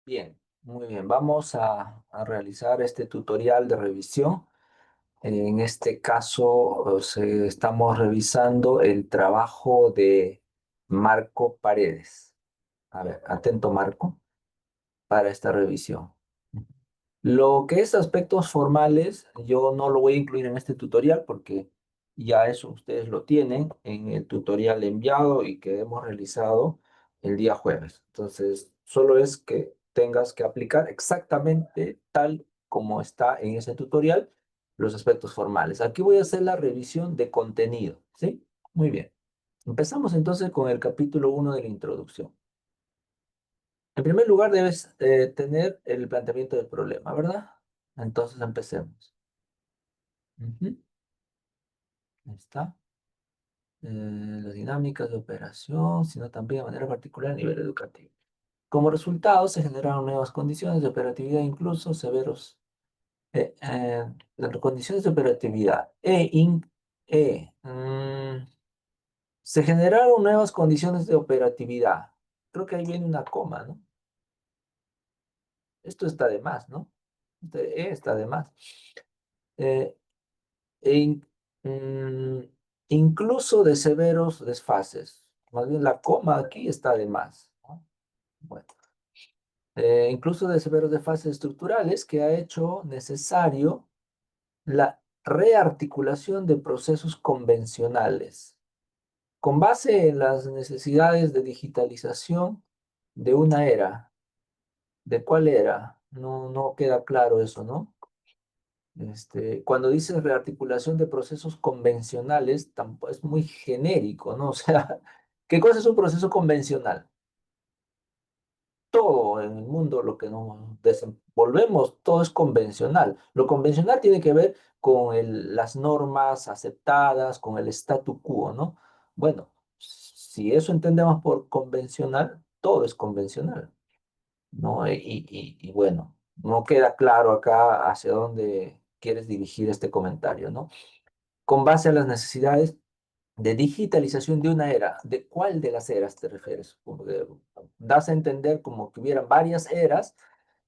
Bien, muy bien. Vamos a realizar este tutorial de revisión. En este caso, estamos revisando el trabajo de Marco Paredes. A ver, atento Marco, para esta revisión. Lo que es aspectos formales, yo no lo voy a incluir en este tutorial porque ya eso ustedes lo tienen en el tutorial enviado y que hemos realizado el día jueves. Entonces, solo es que tengas que aplicar exactamente tal como está en ese tutorial los aspectos formales. Aquí voy a hacer la revisión de contenido, ¿sí? Muy bien. Empezamos entonces con el capítulo 1 de la introducción. En primer lugar, debes tener el planteamiento del problema, ¿verdad? Entonces empecemos. Ujú, ahí está. Las dinámicas de operación, sino también de manera particular a nivel educativo. Como resultado, se generaron nuevas condiciones de operatividad, incluso severos. Las condiciones de operatividad. Se generaron nuevas condiciones de operatividad. Creo que ahí viene una coma, ¿no? Esto está de más, ¿no? Este está de más. Eh, e in- mm, incluso de severos desfases. Más bien la coma aquí está de más, ¿no? Bueno, incluso de severos desfases estructurales que ha hecho necesario la rearticulación de procesos convencionales con base en las necesidades de digitalización de una era. ¿De cuál era? No queda claro eso, ¿no? Cuando dices rearticulación de procesos convencionales, tampoco es muy genérico, ¿no? O sea, ¿qué cosa es un proceso convencional? Todo en el mundo, lo que nos desenvolvemos, todo es convencional. Lo convencional tiene que ver con las normas aceptadas, con el statu quo, ¿no? Bueno, si eso entendemos por convencional, todo es convencional, ¿no? Y bueno, no queda claro acá hacia dónde quieres dirigir este comentario, ¿no? Con base a las necesidades de digitalización de una era. ¿De cuál de las eras te refieres? Como que das a entender como que hubieran varias eras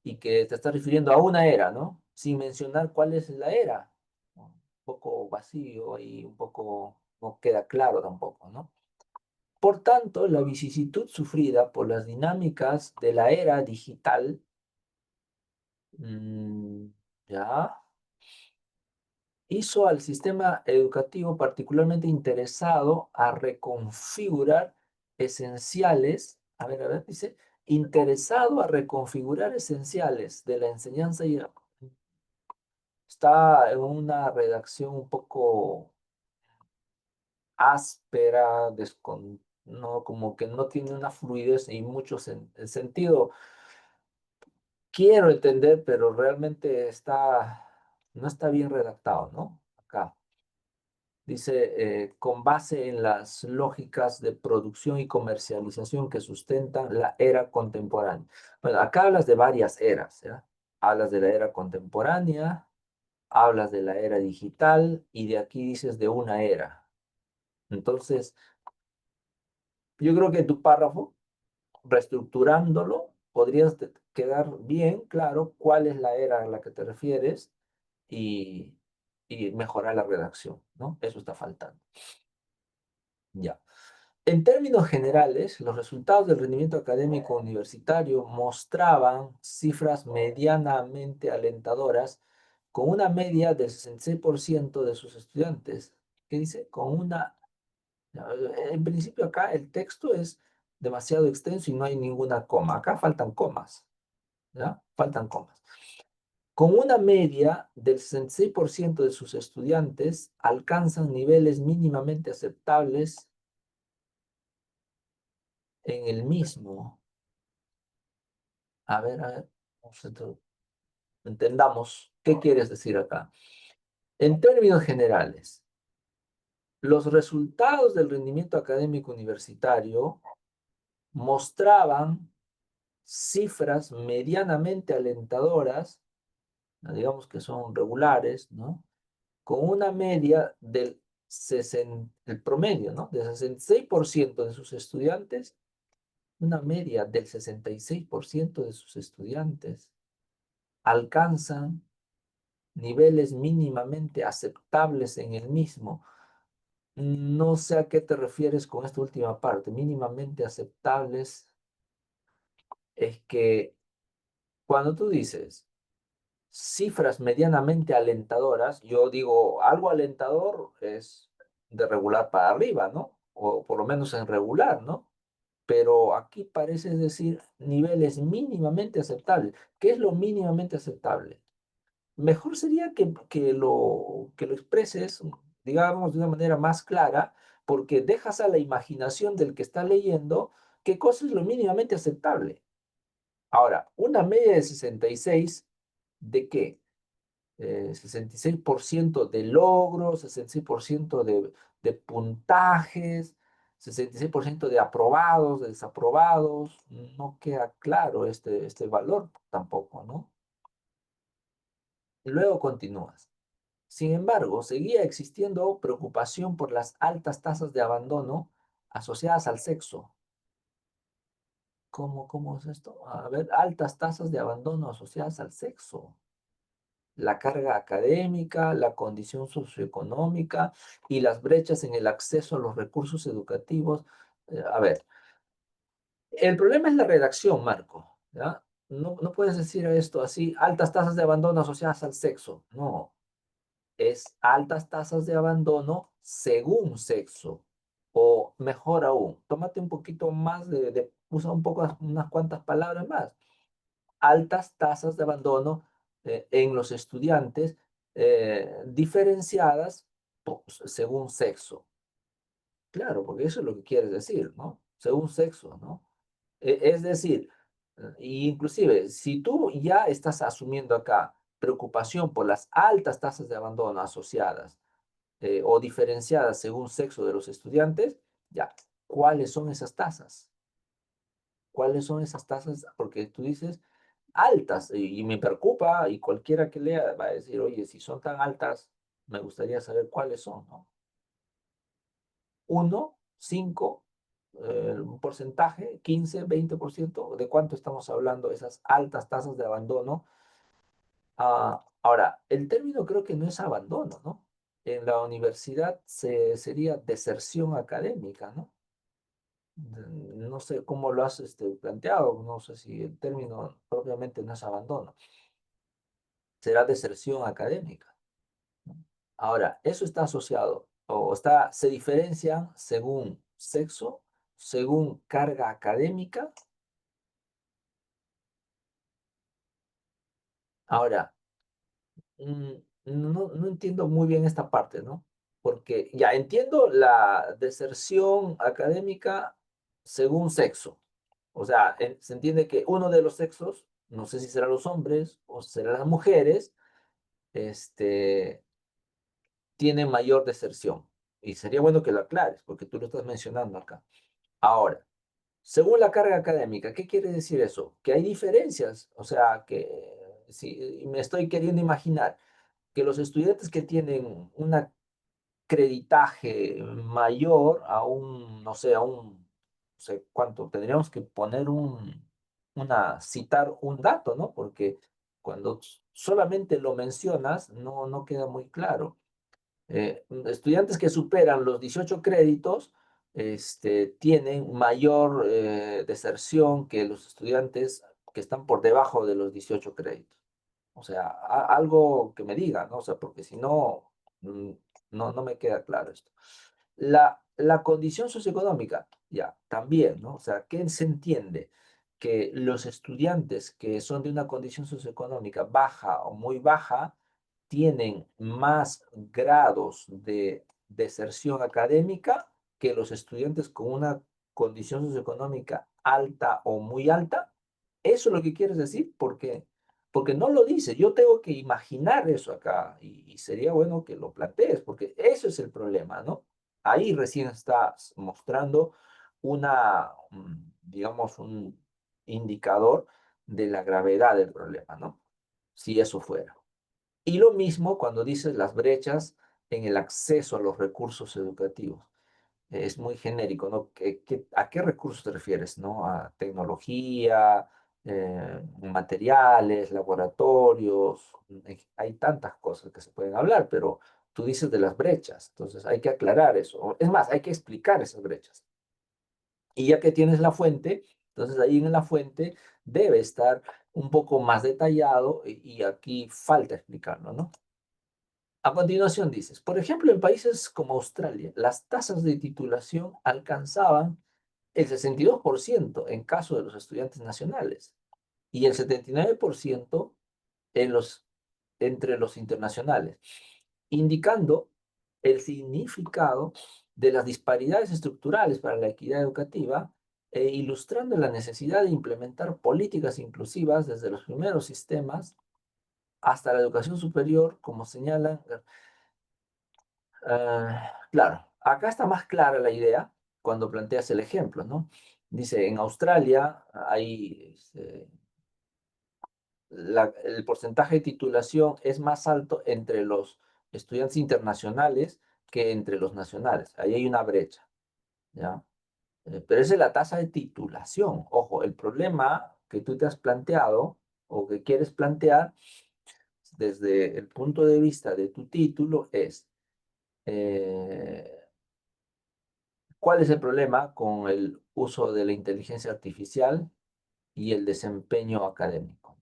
y que te estás refiriendo a una era, ¿no? Sin mencionar cuál es la era. Un poco vacío y un poco no queda claro tampoco, ¿no? Por tanto, la vicisitud sufrida por las dinámicas de la era digital, mm, ya, hizo al sistema educativo particularmente interesado a reconfigurar esenciales, a ver, dice, interesado a reconfigurar esenciales de la enseñanza y está en una redacción un poco áspera, no, como que no tiene una fluidez y mucho sentido. Quiero entender, pero realmente no está bien redactado, ¿no? Acá. Dice, con base en las lógicas de producción y comercialización que sustentan la era contemporánea. Bueno, acá hablas de varias eras, ¿ya? Hablas de la era contemporánea, hablas de la era digital y de aquí dices de una era. Entonces, yo creo que tu párrafo, reestructurándolo, podrías quedar bien claro cuál es la era a la que te refieres y, y mejorar la redacción, ¿no? Eso está faltando. Ya. En términos generales, los resultados del rendimiento académico universitario mostraban cifras medianamente alentadoras con una media del 66% de sus estudiantes. ¿Qué dice? En principio acá el texto es demasiado extenso y no hay ninguna coma. Acá faltan comas, ¿ya? Faltan comas. Con una media del 66% de sus estudiantes alcanzan niveles mínimamente aceptables en el mismo. A ver, nosotros entendamos qué quieres decir acá. En términos generales, los resultados del rendimiento académico universitario mostraban cifras medianamente alentadoras, digamos que son regulares, ¿no? Con una media el promedio, ¿no? Del 66% de sus estudiantes una media del 66% de sus estudiantes alcanzan niveles mínimamente aceptables en el mismo. No sé a qué te refieres con esta última parte. Mínimamente aceptables es que cuando tú dices cifras medianamente alentadoras, yo digo algo alentador es de regular para arriba, ¿no? O por lo menos en regular, ¿no? Pero aquí parece decir niveles mínimamente aceptables. ¿Qué es lo mínimamente aceptable? Mejor sería que lo expreses, digamos, de una manera más clara, porque dejas a la imaginación del que está leyendo qué cosa es lo mínimamente aceptable. Ahora, una media de 66, ¿de qué? 66% de logros, 66% de puntajes, 66% de aprobados, de desaprobados. No queda claro este valor tampoco, ¿no? Luego continúas. Sin embargo, seguía existiendo preocupación por las altas tasas de abandono asociadas al sexo. ¿Cómo es esto? A ver, altas tasas de abandono asociadas al sexo. La carga académica, la condición socioeconómica y las brechas en el acceso a los recursos educativos. A ver, el problema es la redacción, Marco, ¿ya? No puedes decir esto así, altas tasas de abandono asociadas al sexo. No, es altas tasas de abandono según sexo. O mejor aún, tómate un poquito más usa un poco, unas cuantas palabras más. Altas tasas de abandono en los estudiantes diferenciadas según sexo. Claro, porque eso es lo que quieres decir, ¿no? Según sexo, ¿no? Es decir, inclusive, si tú ya estás asumiendo acá preocupación por las altas tasas de abandono asociadas o diferenciadas según sexo de los estudiantes, ya, ¿cuáles son esas tasas? ¿Cuáles son esas tasas? Porque tú dices altas y me preocupa y cualquiera que lea va a decir, oye, si son tan altas, me gustaría saber cuáles son, ¿no? Uno, cinco, un porcentaje, 15, 20%, ¿de cuánto estamos hablando? Esas altas tasas de abandono. Ahora, el término creo que no es abandono, ¿no? En la universidad sería deserción académica, ¿no? No sé cómo lo has planteado, no sé si el término propiamente no es abandono, será deserción académica, ¿no? Ahora, eso está asociado se diferencia según sexo, según carga académica. Ahora, mm, no entiendo muy bien esta parte, ¿no? Porque ya entiendo la deserción académica según sexo. O sea, se entiende que uno de los sexos, no sé si serán los hombres o serán las mujeres, este, tiene mayor deserción. Y sería bueno que lo aclares, porque tú lo estás mencionando acá. Ahora, según la carga académica, ¿qué quiere decir eso? Que hay diferencias. O sea, que si me estoy queriendo imaginar que los estudiantes que tienen un creditaje mayor a un, no sé, no sé cuánto, tendríamos que poner citar un dato, ¿no? Porque cuando solamente lo mencionas, no queda muy claro. Estudiantes que superan los 18 créditos, tienen mayor deserción que los estudiantes que están por debajo de los 18 créditos. O sea, algo que me diga, ¿no? O sea, porque si no, no me queda claro esto. La condición socioeconómica, ya, también, ¿no? O sea, ¿qué se entiende? Que los estudiantes que son de una condición socioeconómica baja o muy baja tienen más grados de deserción académica que los estudiantes con una condición socioeconómica alta o muy alta. ¿Eso es lo que quieres decir? Porque no lo dice. Yo tengo que imaginar eso acá y sería bueno que lo plantees, porque eso es el problema, ¿no? Ahí recién estás mostrando digamos, un indicador de la gravedad del problema, ¿no? Si eso fuera. Y lo mismo cuando dices las brechas en el acceso a los recursos educativos. es muy genérico, ¿no? ¿A qué recursos te refieres, ¿no? A tecnología, materiales, laboratorios, hay tantas cosas que se pueden hablar, pero tú dices de las brechas, entonces hay que aclarar eso. Es más, hay que explicar esas brechas. Y ya que tienes la fuente, entonces ahí en la fuente debe estar un poco más detallado y aquí falta explicarlo, ¿no? A continuación dices, por ejemplo, en países como Australia, las tasas de titulación alcanzaban el 62% en caso de los estudiantes nacionales y el 79% en entre los internacionales, indicando el significado de las disparidades estructurales para la equidad educativa e ilustrando la necesidad de implementar políticas inclusivas desde los primeros sistemas hasta la educación superior, como señalan. Claro, acá está más clara la idea cuando planteas el ejemplo, ¿no? Dice, en Australia hay, el porcentaje de titulación es más alto entre los estudiantes internacionales que entre los nacionales. Ahí hay una brecha, ¿ya? Pero esa es la tasa de titulación. Ojo, el problema que tú te has planteado o que quieres plantear desde el punto de vista de tu título es... eh, ¿cuál es el problema con el uso de la inteligencia artificial y el desempeño académico?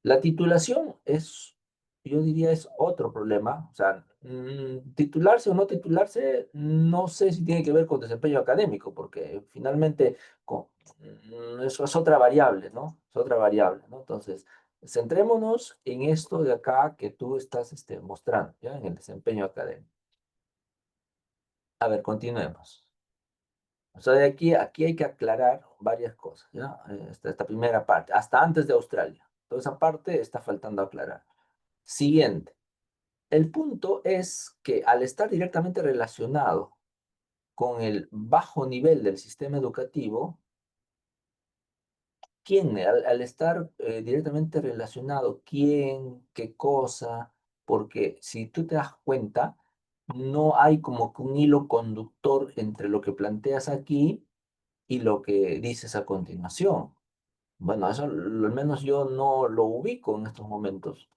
La titulación es, yo diría, es otro problema. O sea, titularse o no titularse, no sé si tiene que ver con desempeño académico, porque finalmente eso es otra variable, ¿no? Es otra variable, ¿no? Entonces, centrémonos en esto de acá que tú estás mostrando, ¿ya? En el desempeño académico. A ver, continuemos. O sea, aquí hay que aclarar varias cosas, ¿ya? Esta primera parte, hasta antes de Australia. Toda esa parte está faltando aclarar. Siguiente. El punto es que al estar directamente relacionado con el bajo nivel del sistema educativo, ¿quién, al estar directamente relacionado, quién, qué cosa? Porque si tú te das cuenta, no hay como que un hilo conductor entre lo que planteas aquí y lo que dices a continuación. Bueno, eso al menos yo no lo ubico en estos momentos.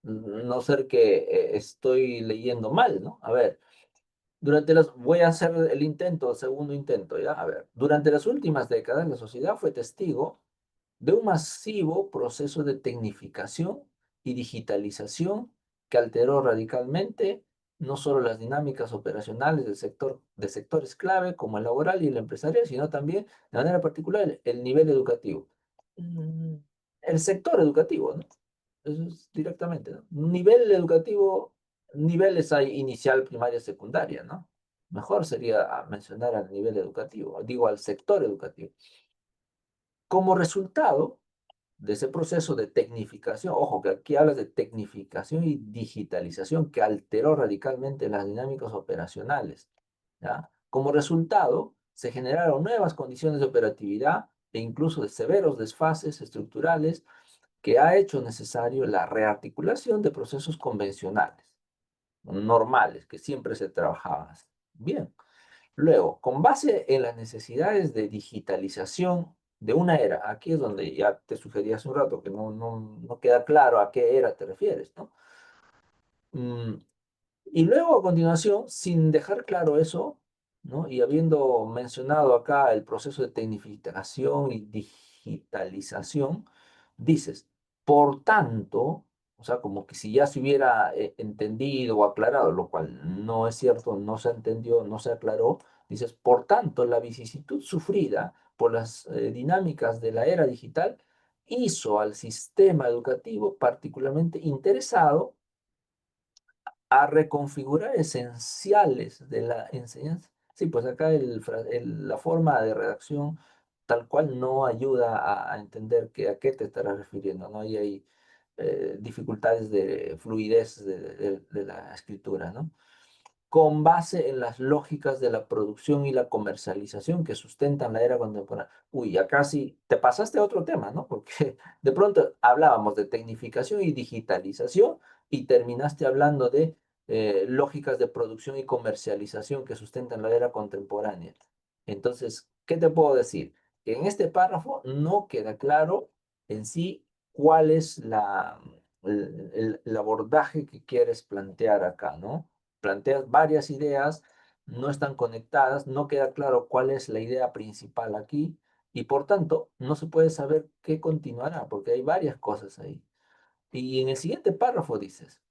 No ser que estoy leyendo mal, ¿no? A ver, voy a hacer el intento, el segundo intento, ¿ya? A ver, durante las últimas décadas la sociedad fue testigo de un masivo proceso de tecnificación y digitalización que alteró radicalmente no solo las dinámicas operacionales de sectores clave como el laboral y el empresarial, sino también, de manera particular, el nivel educativo. Mm, El sector educativo, ¿no? Eso es directamente, ¿no? Nivel educativo, niveles hay inicial, primaria, secundaria, ¿no? Mejor sería mencionar al nivel educativo, digo al sector educativo. Como resultado, de ese proceso de tecnificación, ojo que aquí hablas de tecnificación y digitalización que alteró radicalmente las dinámicas operacionales, ¿ya? Como resultado, se generaron nuevas condiciones de operatividad e incluso de severos desfases estructurales que ha hecho necesario la rearticulación de procesos convencionales, normales, que siempre se trabajaban así. Bien. Luego, con base en las necesidades de digitalización de una era, aquí es donde ya te sugerí hace un rato que no queda claro a qué era te refieres, ¿no? Mm, y luego a continuación, sin dejar claro eso, ¿no? Y habiendo mencionado acá el proceso de tecnificación y digitalización, dices, por tanto, o sea, como que si ya se hubiera entendido o aclarado, lo cual no es cierto, no se entendió, no se aclaró, dices, por tanto, la vicisitud sufrida por las dinámicas de la era digital hizo al sistema educativo particularmente interesado a reconfigurar esenciales de la enseñanza. Sí, pues acá la forma de redacción tal cual no ayuda a entender a qué te estarás refiriendo, ¿no? Y hay dificultades de fluidez de la escritura, ¿no? Con base en las lógicas de la producción y la comercialización que sustentan la era contemporánea. Uy, acá sí te pasaste a otro tema, ¿no? Porque de pronto hablábamos de tecnificación y digitalización y terminaste hablando de lógicas de producción y comercialización que sustentan la era contemporánea. Entonces, ¿qué te puedo decir? Que en este párrafo no queda claro en sí cuál es el abordaje que quieres plantear acá, ¿no? Planteas varias ideas, no están conectadas, no queda claro cuál es la idea principal aquí y por tanto no se puede saber qué continuará porque hay varias cosas ahí. Y en el siguiente párrafo dices,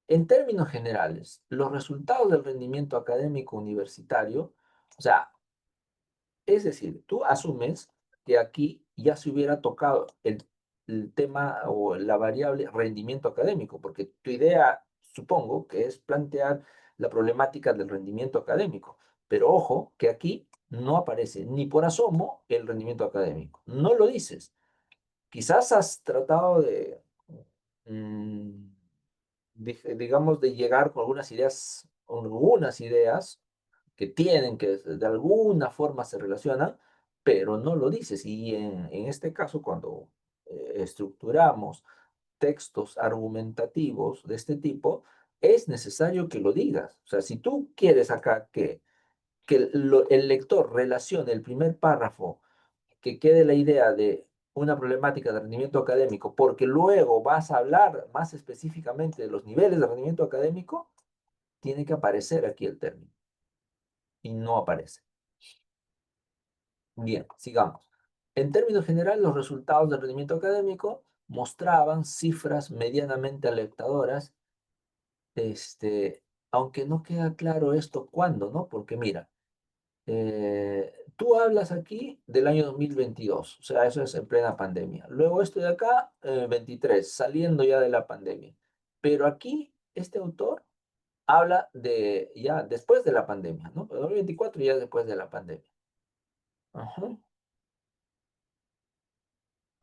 en términos generales, los resultados del rendimiento académico universitario, o sea, es decir, tú asumes que aquí ya se hubiera tocado el tema o la variable rendimiento académico, porque tu idea, supongo, que es plantear la problemática del rendimiento académico. Pero ojo, que aquí no aparece ni por asomo el rendimiento académico. No lo dices. Quizás has tratado de, mm, digamos, de llegar con algunas ideas que tienen, que de alguna forma se relacionan, pero no lo dices. Y en este caso, cuando estructuramos textos argumentativos de este tipo, es necesario que lo digas. O sea, si tú quieres acá que el lector relacione el primer párrafo, que quede la idea de una problemática de rendimiento académico, porque luego vas a hablar más específicamente de los niveles de rendimiento académico, tiene que aparecer aquí el término y no aparece. Bien, sigamos. En términos generales, los resultados del rendimiento académico mostraban cifras medianamente alentadoras, aunque no queda claro esto cuándo, ¿no? Porque mira, tú hablas aquí del año 2022, o sea, eso es en plena pandemia. Luego esto de acá, 23, saliendo ya de la pandemia. Pero aquí, este autor habla de ya después de la pandemia, ¿no? 2024 ya después de la pandemia. Ajá.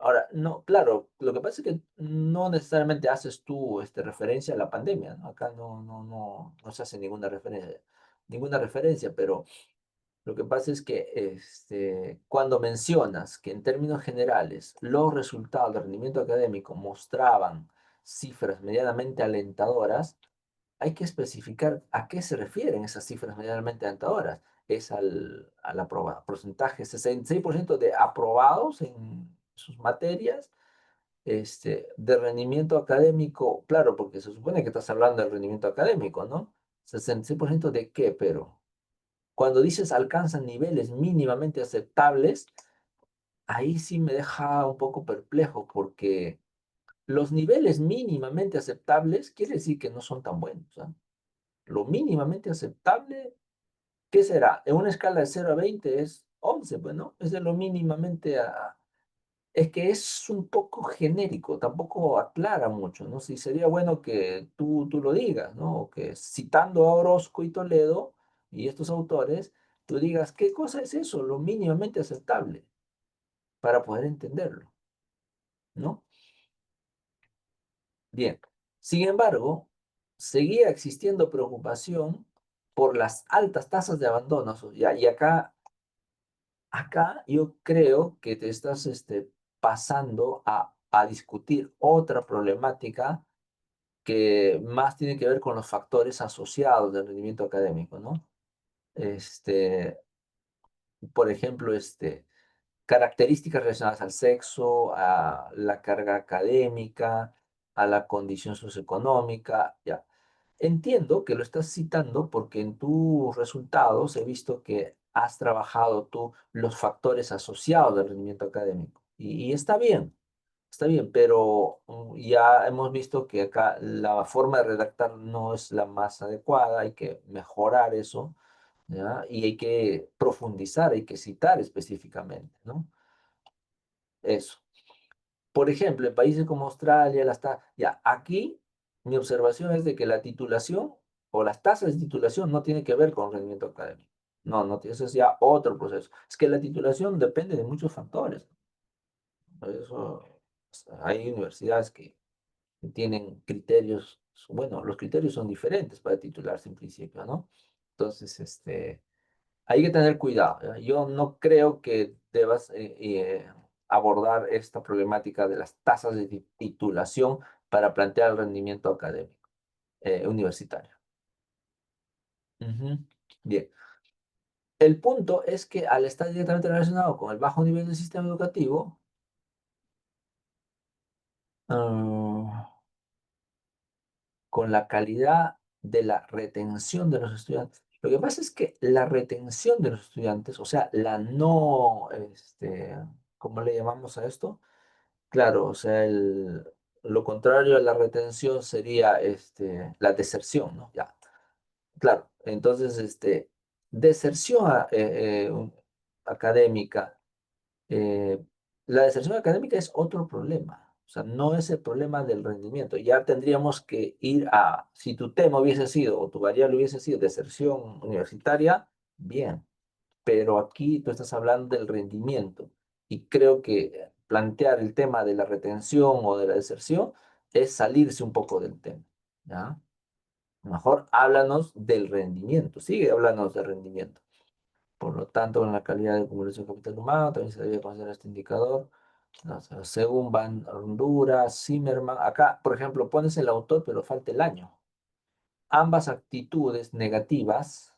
Ahora, no, claro, lo que pasa es que no necesariamente haces tú referencia a la pandemia, ¿no? Acá no se hace ninguna referencia, pero lo que pasa es que cuando mencionas que en términos generales los resultados de rendimiento académico mostraban cifras medianamente alentadoras, hay que especificar a qué se refieren esas cifras medianamente alentadoras. Es al porcentaje, 66% de aprobados en sus materias, de rendimiento académico, claro, porque se supone que estás hablando del rendimiento académico, ¿no? 66% de qué, pero cuando dices alcanzan niveles mínimamente aceptables, ahí sí me deja un poco perplejo porque los niveles mínimamente aceptables quiere decir que no son tan buenos, ¿ah? Lo mínimamente aceptable, ¿qué será? En una escala de 0 a 20 es 11, pues, ¿no? Es de lo mínimamente Es que es un poco genérico, tampoco aclara mucho, ¿no? Sí, sería bueno que tú lo digas, ¿no? O que citando a Orozco y Toledo y estos autores, tú digas, ¿qué cosa es eso? Lo mínimamente aceptable para poder entenderlo, ¿no? Bien. Sin embargo, seguía existiendo preocupación por las altas tasas de abandono. Y acá yo creo que te estás pasando a discutir otra problemática que más tiene que ver con los factores asociados del rendimiento académico, ¿no? Este, por ejemplo, características relacionadas al sexo, a la carga académica, a la condición socioeconómica, ya. Entiendo que lo estás citando porque en tus resultados he visto que has trabajado tú los factores asociados del rendimiento académico. Y está bien, pero ya hemos visto que acá la forma de redactar no es la más adecuada, hay que mejorar eso, ¿ya? Y hay que profundizar, hay que citar específicamente, ¿no? Eso. Por ejemplo, en países como Australia, ya, aquí mi observación es de que la titulación o las tasas de titulación no tienen que ver con rendimiento académico. No, eso es ya otro proceso. Es que la titulación depende de muchos factores. Por eso hay universidades que tienen criterios, bueno, los criterios son diferentes para titularse en principio, ¿no? Entonces, hay que tener cuidado, ¿ya? Yo no creo que debas abordar esta problemática de las tasas de titulación para plantear el rendimiento académico universitario. Ujú. Bien. El punto es que al estar directamente relacionado con el bajo nivel del sistema educativo, ah, con la calidad de la retención de los estudiantes. Lo que pasa es que la retención de los estudiantes, o sea, la no, ¿cómo le llamamos a esto? Claro, o sea, lo contrario a la retención sería la deserción, ¿no? Ya, claro. Entonces, deserción académica, eh, la deserción académica es otro problema. O sea, no es el problema del rendimiento. Ya tendríamos que ir a, si tu tema hubiese sido o tu variable hubiese sido deserción universitaria, bien, pero aquí tú estás hablando del rendimiento y creo que plantear el tema de la retención o de la deserción es salirse un poco del tema, ¿ya? Mejor háblanos del rendimiento, sigue hablándonos del rendimiento. Por lo tanto, en la calidad de acumulación de capital humano también se debe considerar este indicador. O sea, según Van Honduras, Zimmerman, acá, por ejemplo, pones el autor, pero falta el año. Ambas actitudes negativas.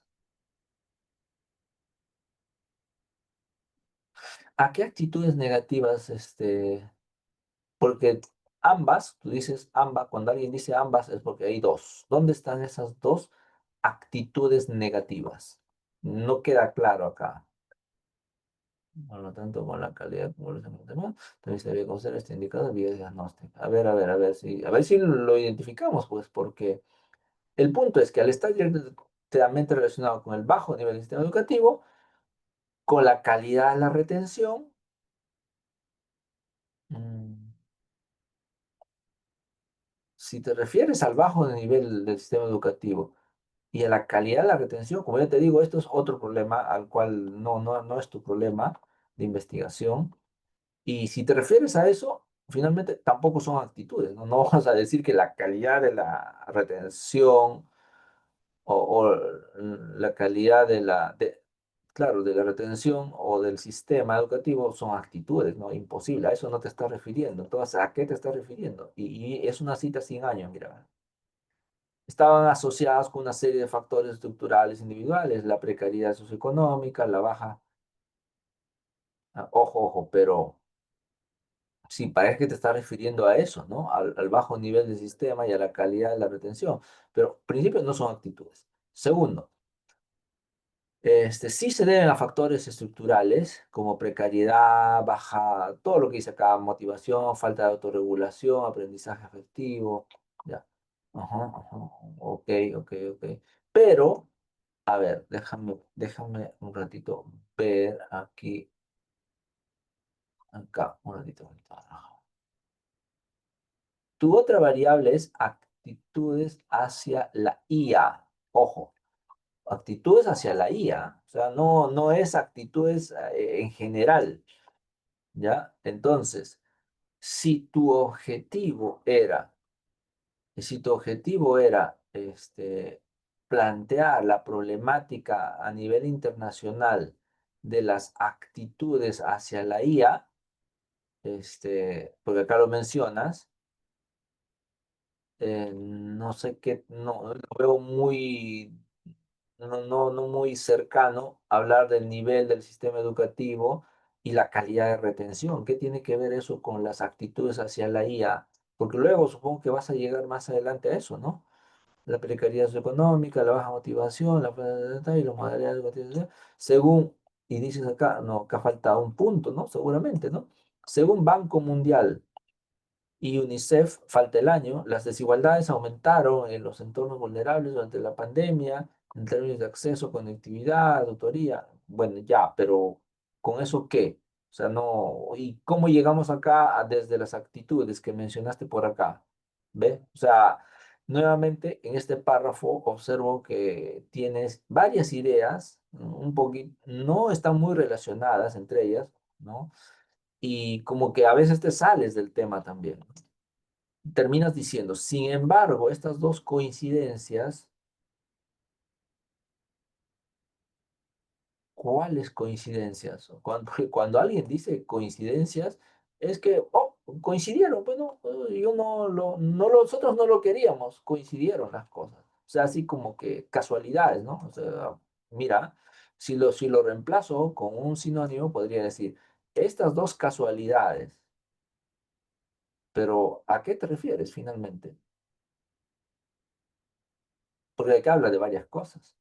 ¿A qué actitudes negativas, porque ambas, tú dices ambas, cuando alguien dice ambas es porque hay dos. ¿Dónde están esas dos actitudes negativas? No queda claro acá. Por lo tanto, con la calidad como los demás, también se debe conocer este indicador de diagnóstico. A ver si lo identificamos, pues, porque el punto es que al estar directamente relacionado con el bajo nivel del sistema educativo, con la calidad de la retención, mm, si te refieres al bajo nivel del sistema educativo y a la calidad de la retención, como ya te digo, esto es otro problema al cual no es tu problema de investigación. Y si te refieres a eso, finalmente tampoco son actitudes, ¿no? No vas a decir que la calidad de la retención o la calidad claro, de la retención o del sistema educativo son actitudes, ¿no? Imposible, a eso no te estás refiriendo. Entonces, ¿a qué te estás refiriendo? Y es una cita sin años, mira. Estaban asociados con una serie de factores estructurales individuales, la precariedad socioeconómica, la baja, ojo, pero sí, parece que te estás refiriendo a eso, ¿no? Al bajo nivel del sistema y a la calidad de la retención, pero principios no son actitudes. Segundo, sí se deben a factores estructurales como precariedad, baja, todo lo que dice acá, motivación, falta de autorregulación, aprendizaje afectivo, ya. Ajá, ok, ok. Pero, a ver, déjame un ratito ver aquí, acá, un ratito. Tu otra variable es actitudes hacia la IA. Ojo, actitudes hacia la IA. O sea, no es actitudes en general, ¿ya? Entonces, si tu objetivo era, si tu objetivo era plantear la problemática a nivel internacional de las actitudes hacia la IA, porque acá lo mencionas, no sé qué, no, lo veo muy, no muy cercano hablar del nivel del sistema educativo y la calidad de retención. ¿Qué tiene que ver eso con las actitudes hacia la IA? Porque luego supongo que vas a llegar más adelante a eso, ¿no? La precariedad socioeconómica, la baja motivación, la falta de y las modalidades educativas, según, y dices acá, no, acá falta un punto, ¿no? Seguramente, ¿no? Según Banco Mundial y UNICEF, falta el año, las desigualdades aumentaron en los entornos vulnerables durante la pandemia, en términos de acceso, conectividad, autoría. Bueno, ya, pero ¿con eso qué? O sea, no, ¿y cómo llegamos acá desde las actitudes que mencionaste por acá? ¿Ve? O sea, nuevamente en este párrafo observo que tienes varias ideas, un poquito, no están muy relacionadas entre ellas, ¿no? Y como que a veces te sales del tema también, ¿no? Terminas diciendo, sin embargo, estas dos coincidencias, ¿cuáles coincidencias? Cuando alguien dice coincidencias, es que, oh, coincidieron, pues no, yo nosotros no lo queríamos, coincidieron las cosas. sea, así como que casualidades, ¿no? O sea, mira, si lo reemplazo con un sinónimo, podría decir, estas dos casualidades, pero ¿a qué te refieres finalmente? Porque acá habla de varias cosas.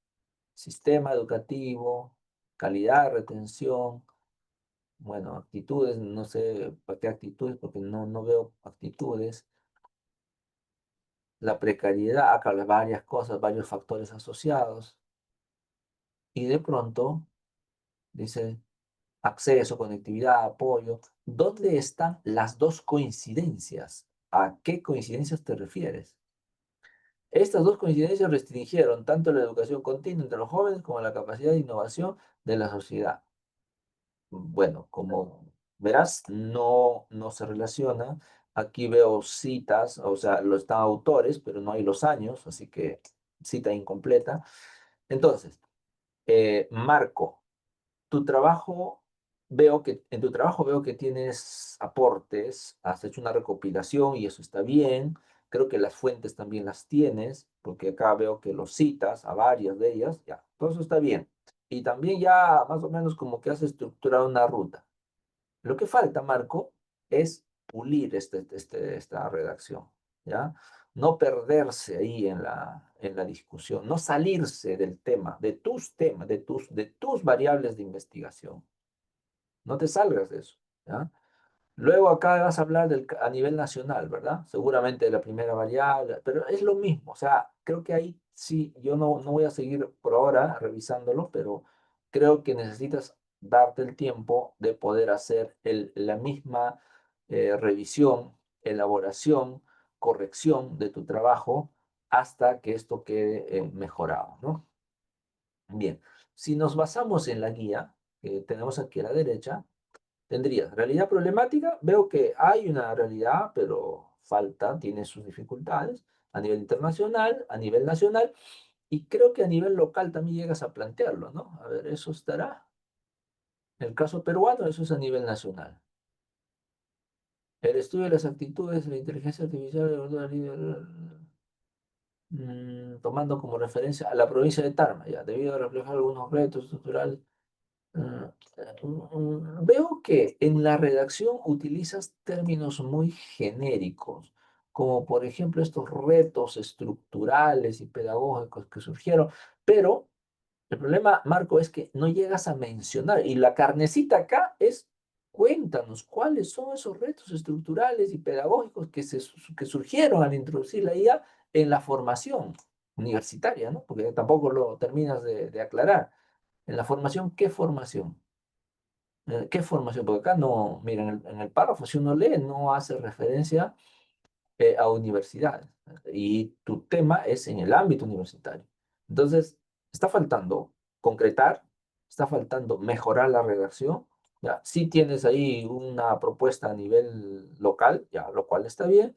Sistema educativo, calidad, retención, bueno, actitudes, no sé para qué actitudes, porque no veo actitudes. La precariedad, acá habla de varias cosas, varios factores asociados. Y de pronto dice acceso, conectividad, apoyo. ¿Dónde están las dos coincidencias? ¿A qué coincidencias te refieres? Estas dos coincidencias restringieron tanto la educación continua entre los jóvenes como la capacidad de innovación de la sociedad. Bueno, como verás, no se relaciona. Aquí veo citas, o sea, lo están autores, pero no hay los años, así que cita incompleta. Entonces, Marco, tu trabajo, en tu trabajo veo que tienes aportes, has hecho una recopilación y eso está bien. Creo que las fuentes también las tienes, porque acá veo que los citas a varias de ellas, ya, todo eso está bien. Y también ya más o menos como que has estructurado una ruta. Lo que falta, Marco, es pulir esta redacción, ¿ya? No perderse ahí en la discusión, no salirse del tema, de tus temas, de tus variables de investigación. No te salgas de eso, ¿ya? Luego acá vas a hablar a nivel nacional, ¿verdad? Seguramente de la primera variable, pero es lo mismo. O sea, creo que ahí sí, yo no voy a seguir por ahora revisándolo, pero creo que necesitas darte el tiempo de poder hacer la misma revisión, elaboración, corrección de tu trabajo hasta que esto quede mejorado, ¿no? Bien, si nos basamos en la guía que tenemos aquí a la derecha, tendrías realidad problemática. Veo que hay una realidad, pero falta, tiene sus dificultades a nivel internacional, a nivel nacional, y creo que a nivel local también llegas a plantearlo, ¿no? A ver, eso estará. En el caso peruano, eso es a nivel nacional. El estudio de las actitudes de la inteligencia artificial, tomando como referencia a la provincia de Tarma, ya, debido a reflejar algunos retos estructurales. Veo que en la redacción utilizas términos muy genéricos, como por ejemplo estos retos estructurales y pedagógicos que surgieron, pero el problema, Marco, es que no llegas a mencionar, y la carnecita acá es, cuéntanos cuáles son esos retos estructurales y pedagógicos que surgieron al introducir la IA en la formación universitaria, ¿no? Porque tampoco lo terminas de aclarar. En la formación, ¿qué formación? ¿Qué formación? Porque acá no, mira, en el párrafo, si uno lee, no hace referencia a universidades. Y tu tema es en el ámbito universitario. Entonces, está faltando concretar, está faltando mejorar la redacción. ¿Ya? Si tienes ahí una propuesta a nivel local, ya, lo cual está bien.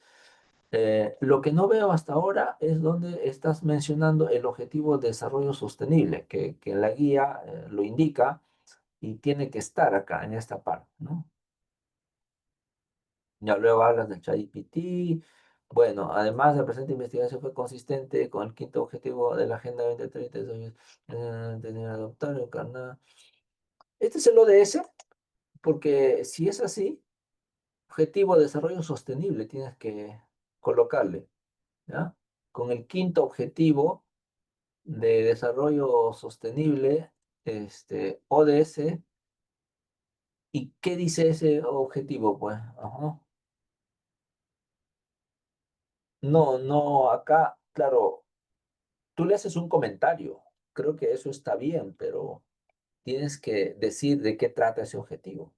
Lo que no veo hasta ahora es donde estás mencionando el objetivo de desarrollo sostenible, que en la guía lo indica y tiene que estar acá en esta parte, ¿no? Ya luego hablas del ChatGPT. Bueno, además, la presente investigación fue consistente con el quinto objetivo de la Agenda 2030, tener adoptar el carnet. Este es el ODS, porque si es así, objetivo de desarrollo sostenible tienes que colocarle, ¿ya? Con el quinto objetivo de desarrollo sostenible, ODS. ¿Y qué dice ese objetivo? Pues, ajá. No, acá, claro, tú le haces un comentario. Creo que eso está bien, pero tienes que decir de qué trata ese objetivo.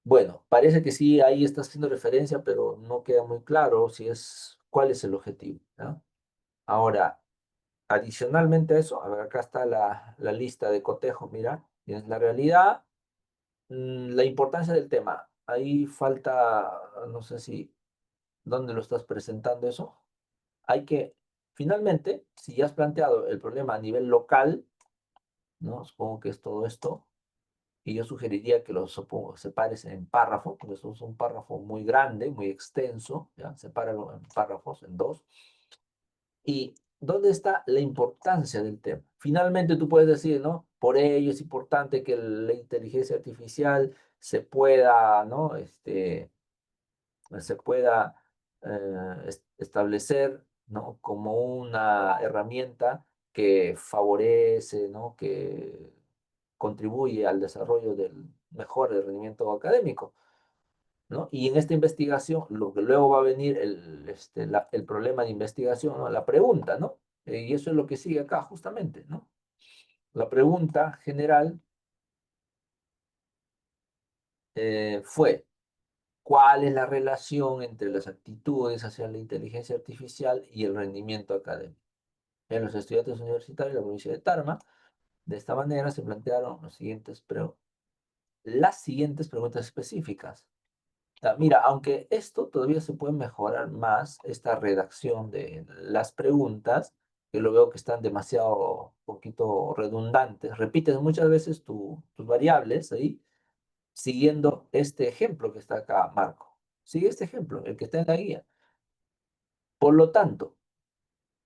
Bueno, parece que sí, ahí está haciendo referencia, pero no queda muy claro si es cuál es el objetivo, ¿ya? Ahora, adicionalmente a eso, a ver, acá está la lista de cotejo, mira, tienes la realidad, la importancia del tema. Ahí falta, no sé si, ¿dónde lo estás presentando eso? Hay que, finalmente, si ya has planteado el problema a nivel local, ¿no? Supongo que es todo esto, y yo sugeriría que lo separes en párrafos, porque eso es un párrafo muy grande, muy extenso, ¿ya? Sepáralo en párrafos, en dos. ¿Y dónde está la importancia del tema? Finalmente tú puedes decir, ¿no? Por ello es importante que la inteligencia artificial se pueda, ¿no? Se pueda establecer, ¿no? Como una herramienta que favorece, ¿no? Que contribuye al desarrollo del mejor rendimiento académico, ¿no? Y en esta investigación, lo que luego va a venir el problema de investigación, ¿no? La pregunta, ¿no? Y eso es lo que sigue acá justamente, ¿no? La pregunta general fue, ¿cuál es la relación entre las actitudes hacia la inteligencia artificial y el rendimiento académico en los estudiantes universitarios de la provincia de Tarma? De esta manera se plantearon las siguientes preguntas específicas. Mira, aunque esto todavía se puede mejorar más, esta redacción de las preguntas, que lo veo que están demasiado poquito redundantes, repites muchas veces tus variables ahí, siguiendo este ejemplo que está acá, Marco. Sigue este ejemplo, el que está en la guía. Por lo tanto,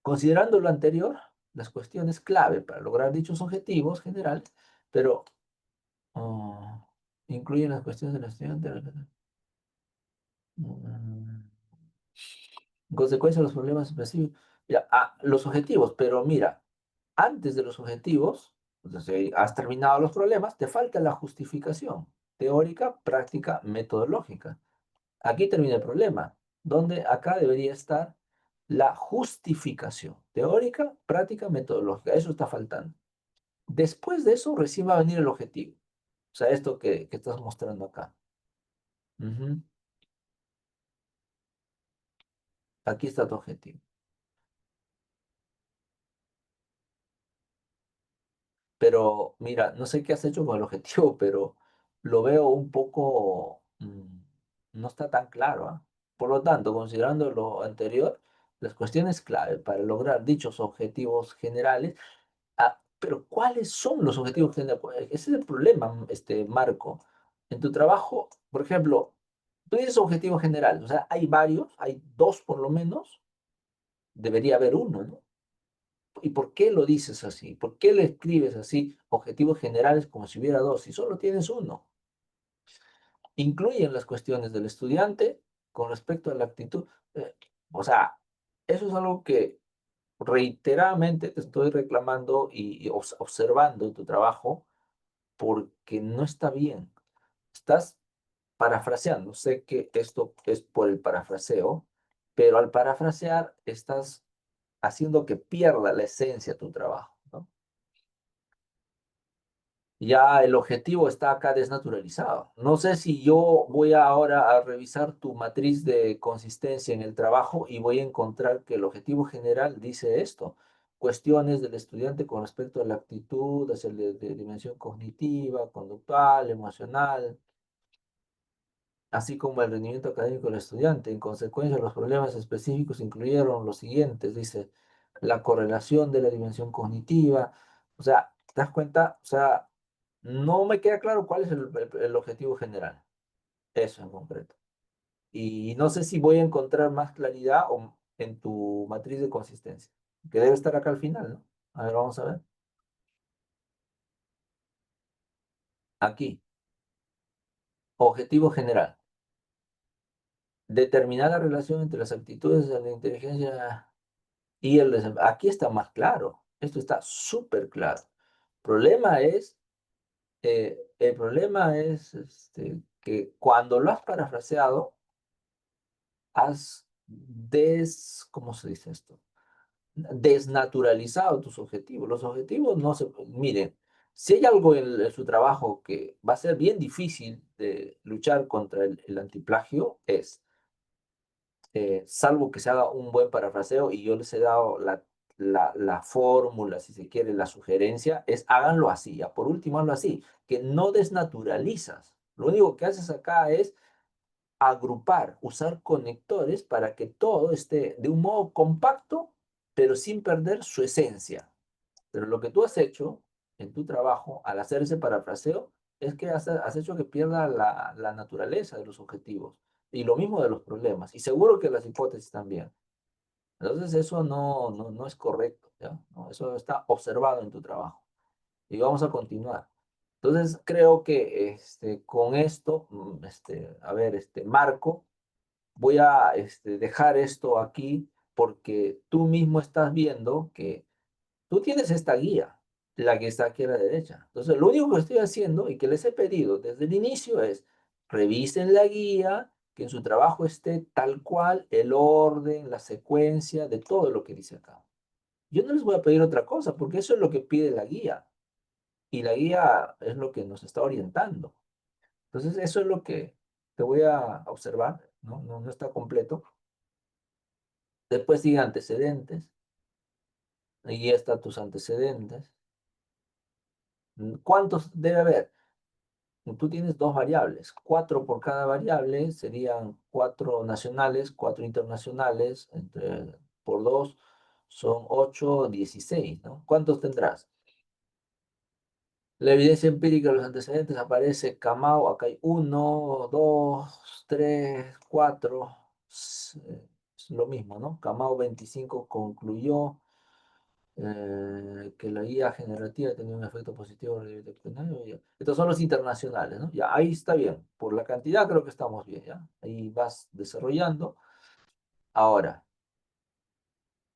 considerando lo anterior, las cuestiones clave para lograr dichos objetivos generales, pero incluyen las cuestiones del estudiante. mm, En consecuencia, los problemas específicos. Mira, los objetivos, pero mira, antes de los objetivos, entonces, has terminado los problemas, te falta la justificación teórica, práctica, metodológica. Aquí termina el problema, donde acá debería estar la justificación teórica, práctica, metodológica. Eso está faltando. Después de eso, recién va a venir el objetivo. O sea, esto que estás mostrando acá. Ujú. Aquí está tu objetivo. Pero mira, no sé qué has hecho con el objetivo, pero lo veo un poco, no está tan claro, ¿ah? Por lo tanto, considerando lo anterior, las cuestiones clave para lograr dichos objetivos generales, pero ¿cuáles son los objetivos generales? Pues, ese es el problema, Marco. En tu trabajo, por ejemplo, tú dices objetivos generales, o sea, hay varios, hay dos por lo menos, debería haber uno, ¿no? ¿Y por qué lo dices así? ¿Por qué le escribes así objetivos generales como si hubiera dos y solo tienes uno? Incluyen las cuestiones del estudiante con respecto a la actitud. Eh, o sea, eso es algo que reiteradamente te estoy reclamando y observando tu trabajo porque no está bien. Estás parafraseando. Sé que esto es por el parafraseo, pero al parafrasear estás haciendo que pierda la esencia tu trabajo, ¿no? Ya el objetivo está acá desnaturalizado. No sé si yo voy ahora a revisar tu matriz de consistencia en el trabajo y voy a encontrar que el objetivo general dice esto: cuestiones del estudiante con respecto a la actitud, hacia la de dimensión cognitiva, conductual, emocional, así como el rendimiento académico del estudiante. En consecuencia, los problemas específicos incluyeron los siguientes, dice, la correlación de la dimensión cognitiva. O sea, ¿te das cuenta? O sea, no me queda claro cuál es el objetivo general, eso en concreto. Y no sé si voy a encontrar más claridad en tu matriz de consistencia, que debe estar acá al final, ¿no? A ver, vamos a ver. Aquí, objetivo general. Determinar la relación entre las actitudes de la inteligencia y el desempeño. Aquí está más claro. Esto está súper claro. Problema es, el problema es que cuando lo has parafraseado, ¿cómo se dice esto? Desnaturalizado tus objetivos. Los objetivos no se, miren, si hay algo en su trabajo que va a ser bien difícil de luchar contra el antiplagio, salvo que se haga un buen parafraseo y yo les he dado la fórmula, si se quiere, la sugerencia, es háganlo así, ya por último hazlo así, que no desnaturalizas. Lo único que haces acá es agrupar, usar conectores para que todo esté de un modo compacto, pero sin perder su esencia. Pero lo que tú has hecho en tu trabajo al hacer ese parafraseo es que has hecho que pierda la naturaleza de los objetivos y lo mismo de los problemas y seguro que las hipótesis también. Entonces eso no es correcto, ¿ya? ¿No? Eso está observado en tu trabajo. Y vamos a continuar. Entonces creo que con esto, a ver, Marco, voy a dejar esto aquí porque tú mismo estás viendo que tú tienes esta guía, la que está aquí a la derecha. Entonces, lo único que estoy haciendo y que les he pedido desde el inicio es revisen la guía, que en su trabajo esté tal cual el orden, la secuencia de todo lo que dice acá. Yo no les voy a pedir otra cosa porque eso es lo que pide la guía y la guía es lo que nos está orientando. Entonces, eso es lo que te voy a observar, ¿no? No está completo. Después sigue antecedentes. Ahí están tus antecedentes. ¿Cuántos debe haber? Tú tienes dos variables, cuatro por cada variable, serían cuatro nacionales, cuatro internacionales, por dos son 8, 16, ¿no? ¿Cuántos tendrás? La evidencia empírica de los antecedentes aparece Camao, acá hay uno, dos, tres, cuatro, es lo mismo, ¿no? Camao 25 concluyó que la IA generativa tenía un efecto positivo redaccional. Estos son los internacionales, ¿no? Ya, ahí está bien. Por la cantidad creo que estamos bien, ¿ya? Ahí vas desarrollando. Ahora,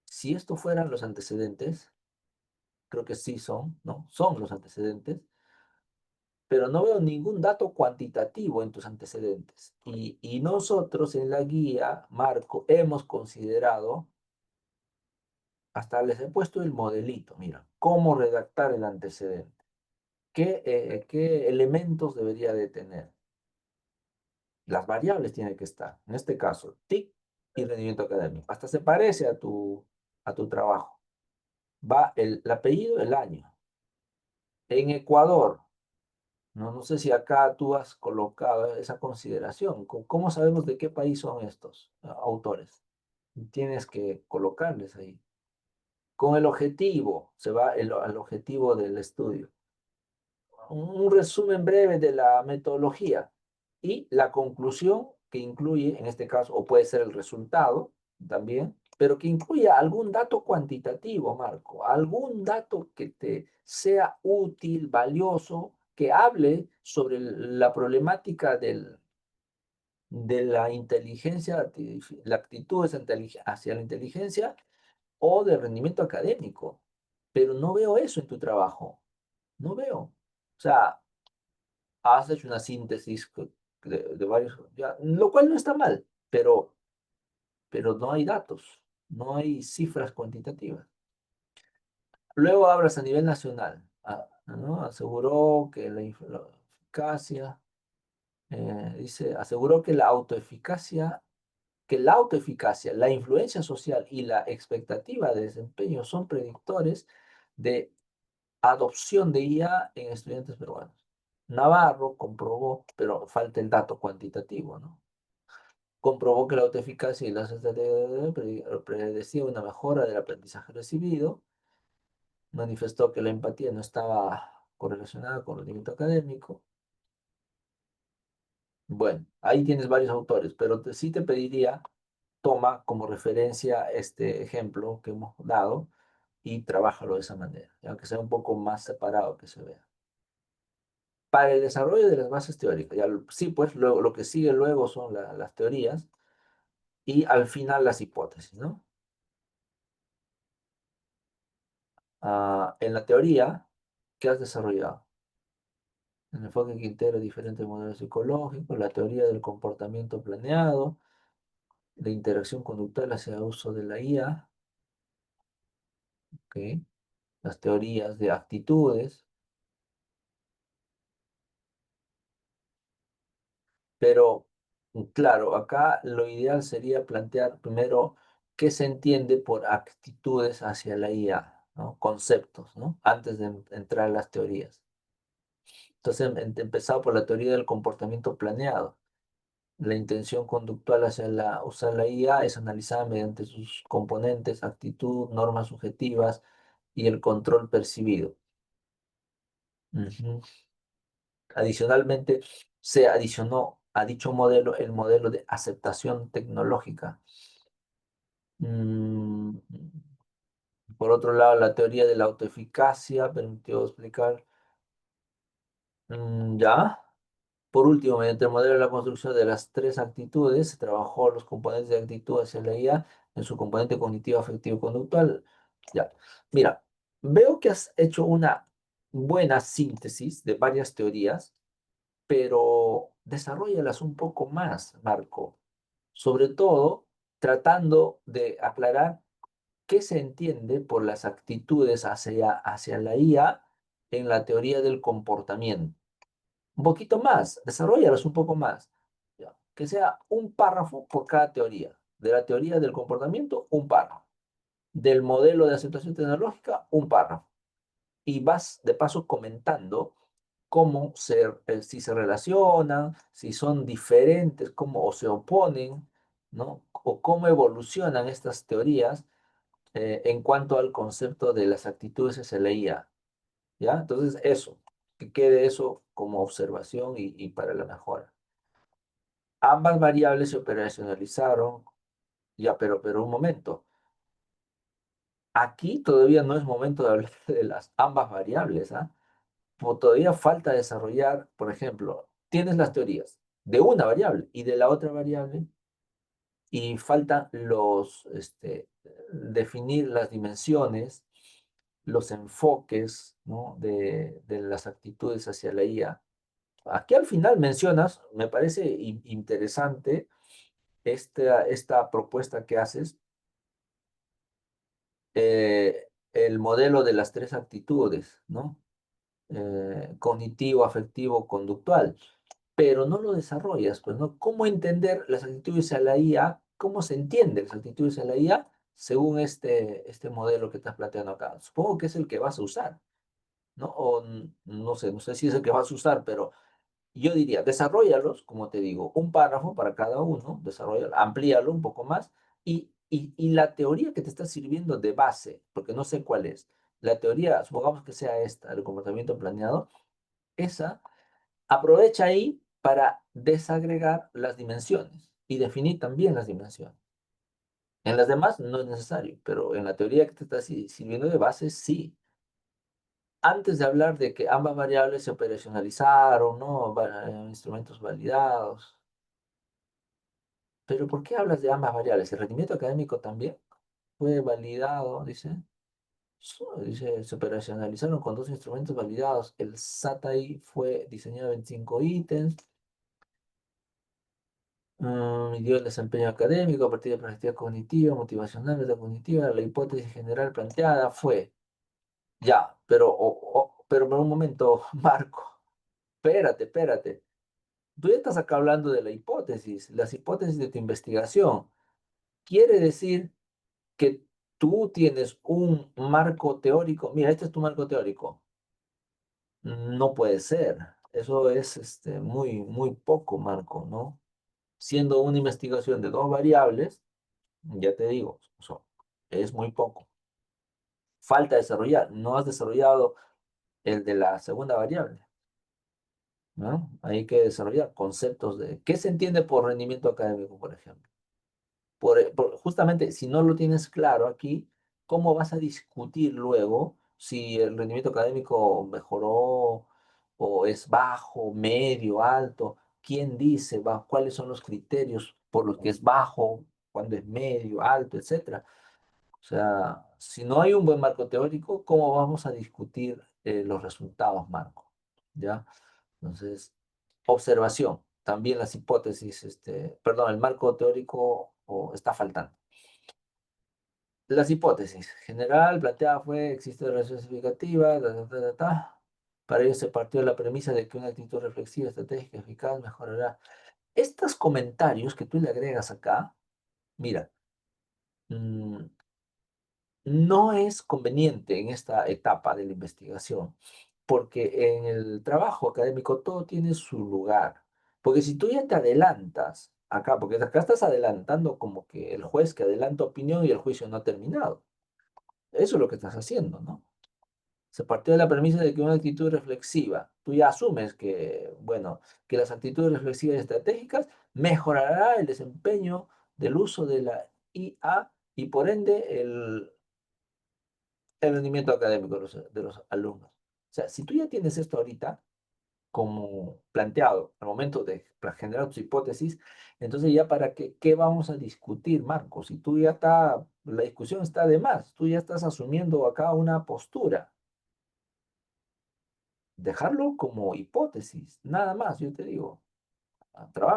si esto fueran los antecedentes, creo que sí son, ¿no? Son los antecedentes, pero no veo ningún dato cuantitativo en tus antecedentes. Y nosotros en la guía, Marco, hemos considerado, hasta les he puesto el modelito, mira, cómo redactar el antecedente. ¿Qué elementos debería de tener? Las variables tienen que estar. En este caso, TIC y rendimiento académico. Hasta se parece a tu trabajo. Va el apellido, el año. En Ecuador, no sé si acá tú has colocado esa consideración. ¿Cómo sabemos de qué país son estos autores? Tienes que colocarles ahí. Con el objetivo, se va al objetivo del estudio. Un resumen breve de la metodología y la conclusión que incluye, en este caso, o puede ser el resultado también, pero que incluya algún dato cuantitativo, Marco, algún dato que te sea útil, valioso, que hable sobre la problemática de la inteligencia, la actitud hacia la inteligencia o del rendimiento académico. Pero no veo eso en tu trabajo, no veo. O sea, has hecho una síntesis de varios, ya, lo cual no está mal, pero no hay datos, no hay cifras cuantitativas. Luego hablas a nivel nacional, ¿no? Aseguró que la eficacia, dice, aseguró que la autoeficacia, la influencia social y la expectativa de desempeño son predictores de adopción de IA en estudiantes peruanos. Navarro comprobó, pero falta el dato cuantitativo, ¿no? Comprobó que la autoeficacia y las estrategias predecía una mejora del aprendizaje recibido. Manifestó que la empatía no estaba correlacionada con el rendimiento académico. Bueno, ahí tienes varios autores, pero sí te pediría, toma como referencia este ejemplo que hemos dado y trabájalo de esa manera, aunque sea un poco más separado que se vea. Para el desarrollo de las bases teóricas, ya, sí, pues luego, lo que sigue luego son las teorías y al final las hipótesis, ¿no? En la teoría, ¿qué has desarrollado? El enfoque que integra diferentes modelos psicológicos, la teoría del comportamiento planeado, la interacción conductual hacia el uso de la IA, ¿ok? Las teorías de actitudes, pero claro, acá lo ideal sería plantear primero qué se entiende por actitudes hacia la IA, ¿no? Conceptos, ¿no? Antes de entrar a las teorías. Entonces, empezado por la teoría del comportamiento planeado. La intención conductual hacia usar la IA es analizada mediante sus componentes, actitud, normas subjetivas y el control percibido. Ujú. Adicionalmente, se adicionó a dicho modelo el modelo de aceptación tecnológica, Mm, por otro lado, la teoría de la autoeficacia permitió explicar, ya. Por último, mediante el modelo de la construcción de las tres actitudes, se trabajó los componentes de actitud hacia la IA en su componente cognitivo, afectivo y conductual. Ya. Mira, veo que has hecho una buena síntesis de varias teorías, pero desarrollalas un poco más, Marco. Sobre todo, tratando de aclarar qué se entiende por las actitudes hacia la IA en la teoría del comportamiento. Un poquito más, desarrollalos un poco más. ¿Ya? Que sea un párrafo por cada teoría. De la teoría del comportamiento, un párrafo. Del modelo de aceptación tecnológica, un párrafo. Y vas de paso comentando cómo si se relacionan, si son diferentes, cómo o se oponen, ¿no? O cómo evolucionan estas teorías en cuanto al concepto de las actitudes que se leía. ¿Ya? Entonces, eso, que quede eso como observación y para la mejora. Ambas variables se operacionalizaron, ya, pero un momento. Aquí todavía no es momento de hablar de las ambas variables, ¿ah? Todavía falta desarrollar, por ejemplo, tienes las teorías de una variable y de la otra variable, y faltan definir las dimensiones, los enfoques, ¿no? de las actitudes hacia la IA. Aquí al final mencionas, me parece interesante esta propuesta que haces, el modelo de las tres actitudes, ¿no? Cognitivo, afectivo, conductual, pero no lo desarrollas, pues, ¿no? ¿Cómo entender las actitudes a la IA? ¿Cómo se entienden las actitudes a la IA según este modelo que estás planteando acá? Supongo que es el que vas a usar, ¿no? O no sé si es el que vas a usar, pero yo diría, desarrollalos, como te digo, un párrafo para cada uno, desarrollalo, amplíalo un poco más y la teoría que te está sirviendo de base, porque no sé cuál es, la teoría, supongamos que sea esta, el comportamiento planeado, esa, aprovecha ahí para desagregar las dimensiones y definir también las dimensiones. En las demás no es necesario, pero en la teoría que te está sirviendo de base, sí. Antes de hablar de que ambas variables se operacionalizaron, ¿no? Instrumentos validados. Pero ¿por qué hablas de ambas variables? ¿El rendimiento académico también fue validado? Dice, se operacionalizaron con dos instrumentos validados. El SATAI fue diseñado en 25 ítems. Midió el desempeño académico a partir de perspectiva cognitiva, motivacional, metacognitiva. La hipótesis general planteada fue, ya, pero por un momento, Marco, espérate. Tú ya estás acá hablando de la hipótesis, las hipótesis de tu investigación. Quiere decir que tú tienes un marco teórico. Mira, este es tu marco teórico. No puede ser. Eso es muy poco marco, ¿no? Siendo una investigación de dos variables, ya te digo, es muy poco. Falta desarrollar. No has desarrollado el de la segunda variable, ¿no? Hay que desarrollar conceptos de qué se entiende por rendimiento académico, por ejemplo. Justamente, si no lo tienes claro aquí, ¿cómo vas a discutir luego si el rendimiento académico mejoró o es bajo, medio, alto? ¿Quién dice cuáles son los criterios por los que es bajo, cuándo es medio, alto, etcétera? O sea, si no hay un buen marco teórico, ¿cómo vamos a discutir los resultados, Marco? ¿Ya? Entonces, observación. También las hipótesis, perdón, el marco teórico está faltando. Las hipótesis. General, planteada fue, existe relación significativa, Para ello se partió de la premisa de que una actitud reflexiva, estratégica, eficaz mejorará. Estos comentarios que tú le agregas acá, mira, mm, no es conveniente en esta etapa de la investigación, porque en el trabajo académico todo tiene su lugar. Porque si tú ya te adelantas acá, porque acá estás adelantando como que el juez que adelanta opinión y el juicio no ha terminado. Eso es lo que estás haciendo, ¿no? Se partió de la premisa de que una actitud reflexiva, tú ya asumes que, bueno, que las actitudes reflexivas y estratégicas mejorará el desempeño del uso de la IA y por ende el rendimiento académico de los alumnos. O sea, si tú ya tienes esto ahorita como planteado al momento de generar tus hipótesis, entonces ya para qué vamos a discutir, Marcos? Si tú ya está, la discusión está de más, tú ya estás asumiendo acá una postura. Dejarlo como hipótesis, nada más, yo te digo.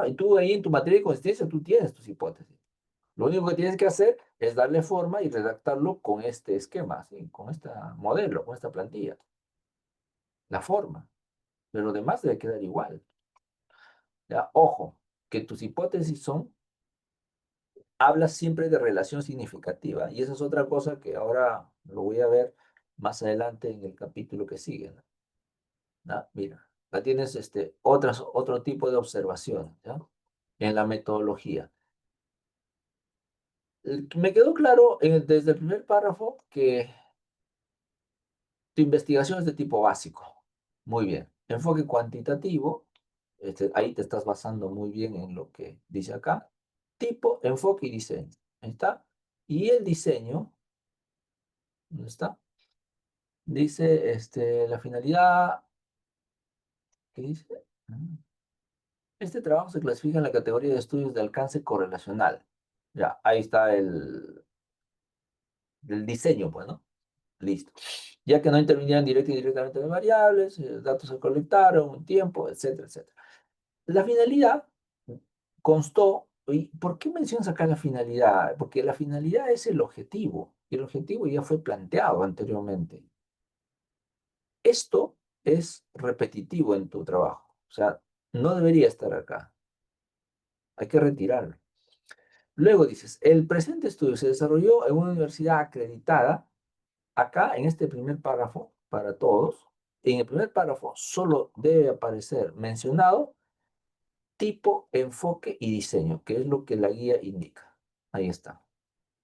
Y tú ahí en tu materia de consistencia, tú tienes tus hipótesis. Lo único que tienes que hacer es darle forma y redactarlo con este esquema, ¿sí? Con este modelo, con esta plantilla, la forma. Pero lo demás debe quedar igual. Ya, ojo, que tus hipótesis son, hablas siempre de relación significativa. Y esa es otra cosa que ahora lo voy a ver más adelante en el capítulo que sigue, ¿no? ¿Ya? Mira, la tienes otro tipo de observaciones, ¿ya? En la metodología. Me quedó claro desde el primer párrafo que tu investigación es de tipo básico. Muy bien. Enfoque cuantitativo. Ahí te estás basando muy bien en lo que dice acá. Tipo, enfoque y diseño. Ahí está. Y el diseño, ¿dónde está? Dice, la finalidad, ¿qué dice? Este trabajo se clasifica en la categoría de estudios de alcance correlacional. Ya, ahí está el diseño, pues, ¿no? Listo. Ya que no intervinieron directa y indirectamente de variables, datos se colectaron, un tiempo, etcétera, etcétera. La finalidad constó, ¿y por qué mencionas acá la finalidad? Porque la finalidad es el objetivo, y el objetivo ya fue planteado anteriormente. Esto es repetitivo en tu trabajo, o sea, no debería estar acá, hay que retirarlo. Luego dices, el presente estudio se desarrolló en una universidad acreditada. Acá, en este primer párrafo, para todos, en el primer párrafo solo debe aparecer mencionado tipo, enfoque y diseño, que es lo que la guía indica. Ahí está.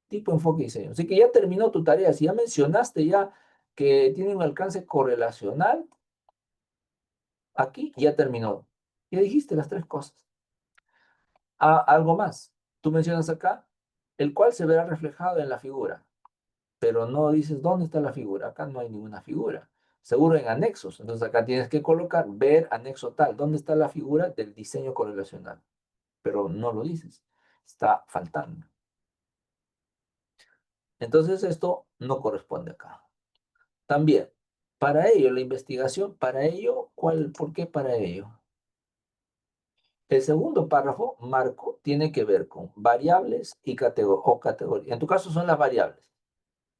Tipo, enfoque y diseño. Así que ya terminó tu tarea. Si ya mencionaste ya que tiene un alcance correlacional, aquí ya terminó. Ya dijiste las tres cosas. Algo más. Tú mencionas acá, el cual se verá reflejado en la figura, pero no dices dónde está la figura. Acá no hay ninguna figura. Seguro en anexos. Entonces acá tienes que colocar, ver anexo tal. ¿Dónde está la figura del diseño correlacional? Pero no lo dices. Está faltando. Entonces esto no corresponde acá. También, para ello, la investigación, para ello, ¿por qué para ello? El segundo párrafo, Marco, tiene que ver con variables o categorías. En tu caso son las variables.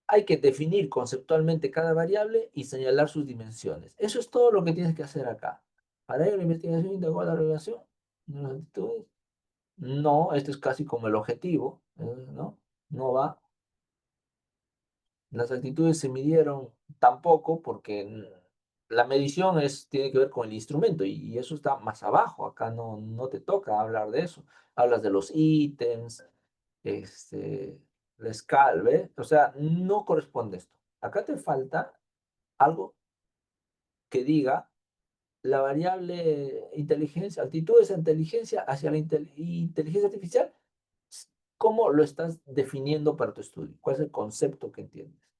Hay que definir conceptualmente cada variable y señalar sus dimensiones. Eso es todo lo que tienes que hacer acá. Para ello, la investigación indagó la relación de las actitudes. No, esto es casi como el objetivo, ¿no? No va. Las actitudes se midieron tampoco porque la medición tiene que ver con el instrumento y eso está más abajo. Acá no te toca hablar de eso. Hablas de los ítems, la escala, ¿ves? O sea, no corresponde esto. Acá te falta algo que diga la variable inteligencia, actitudes de inteligencia hacia la inteligencia artificial. ¿Cómo lo estás definiendo para tu estudio? ¿Cuál es el concepto que entiendes?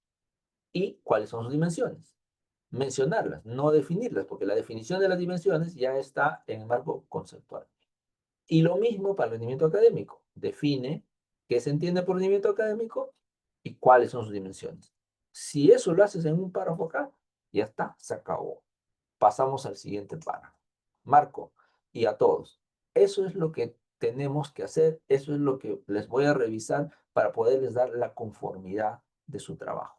¿Y cuáles son sus dimensiones? Mencionarlas, no definirlas, porque la definición de las dimensiones ya está en el marco conceptual. Y lo mismo para el rendimiento académico. Define qué se entiende por rendimiento académico y cuáles son sus dimensiones. Si eso lo haces en un párrafo acá, ya está, se acabó. Pasamos al siguiente párrafo. Marco, y a todos. Eso es lo que tenemos que hacer, eso es lo que les voy a revisar para poderles dar la conformidad de su trabajo.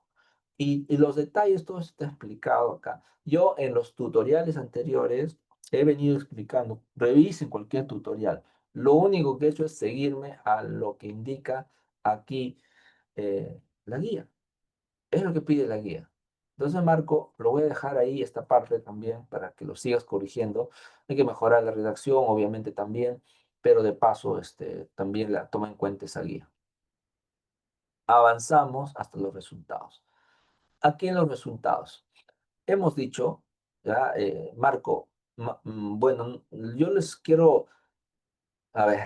Y los detalles, todo está explicado acá. Yo en los tutoriales anteriores he venido explicando, revisen cualquier tutorial. Lo único que he hecho es seguirme a lo que indica aquí la guía. Es lo que pide la guía. Entonces, Marco, lo voy a dejar ahí, esta parte también, para que lo sigas corrigiendo. Hay que mejorar la redacción, obviamente también, pero de paso, también la toma en cuenta esa guía. Avanzamos hasta los resultados. Aquí en los resultados, hemos dicho, ya, Marco, bueno, yo les quiero, a ver,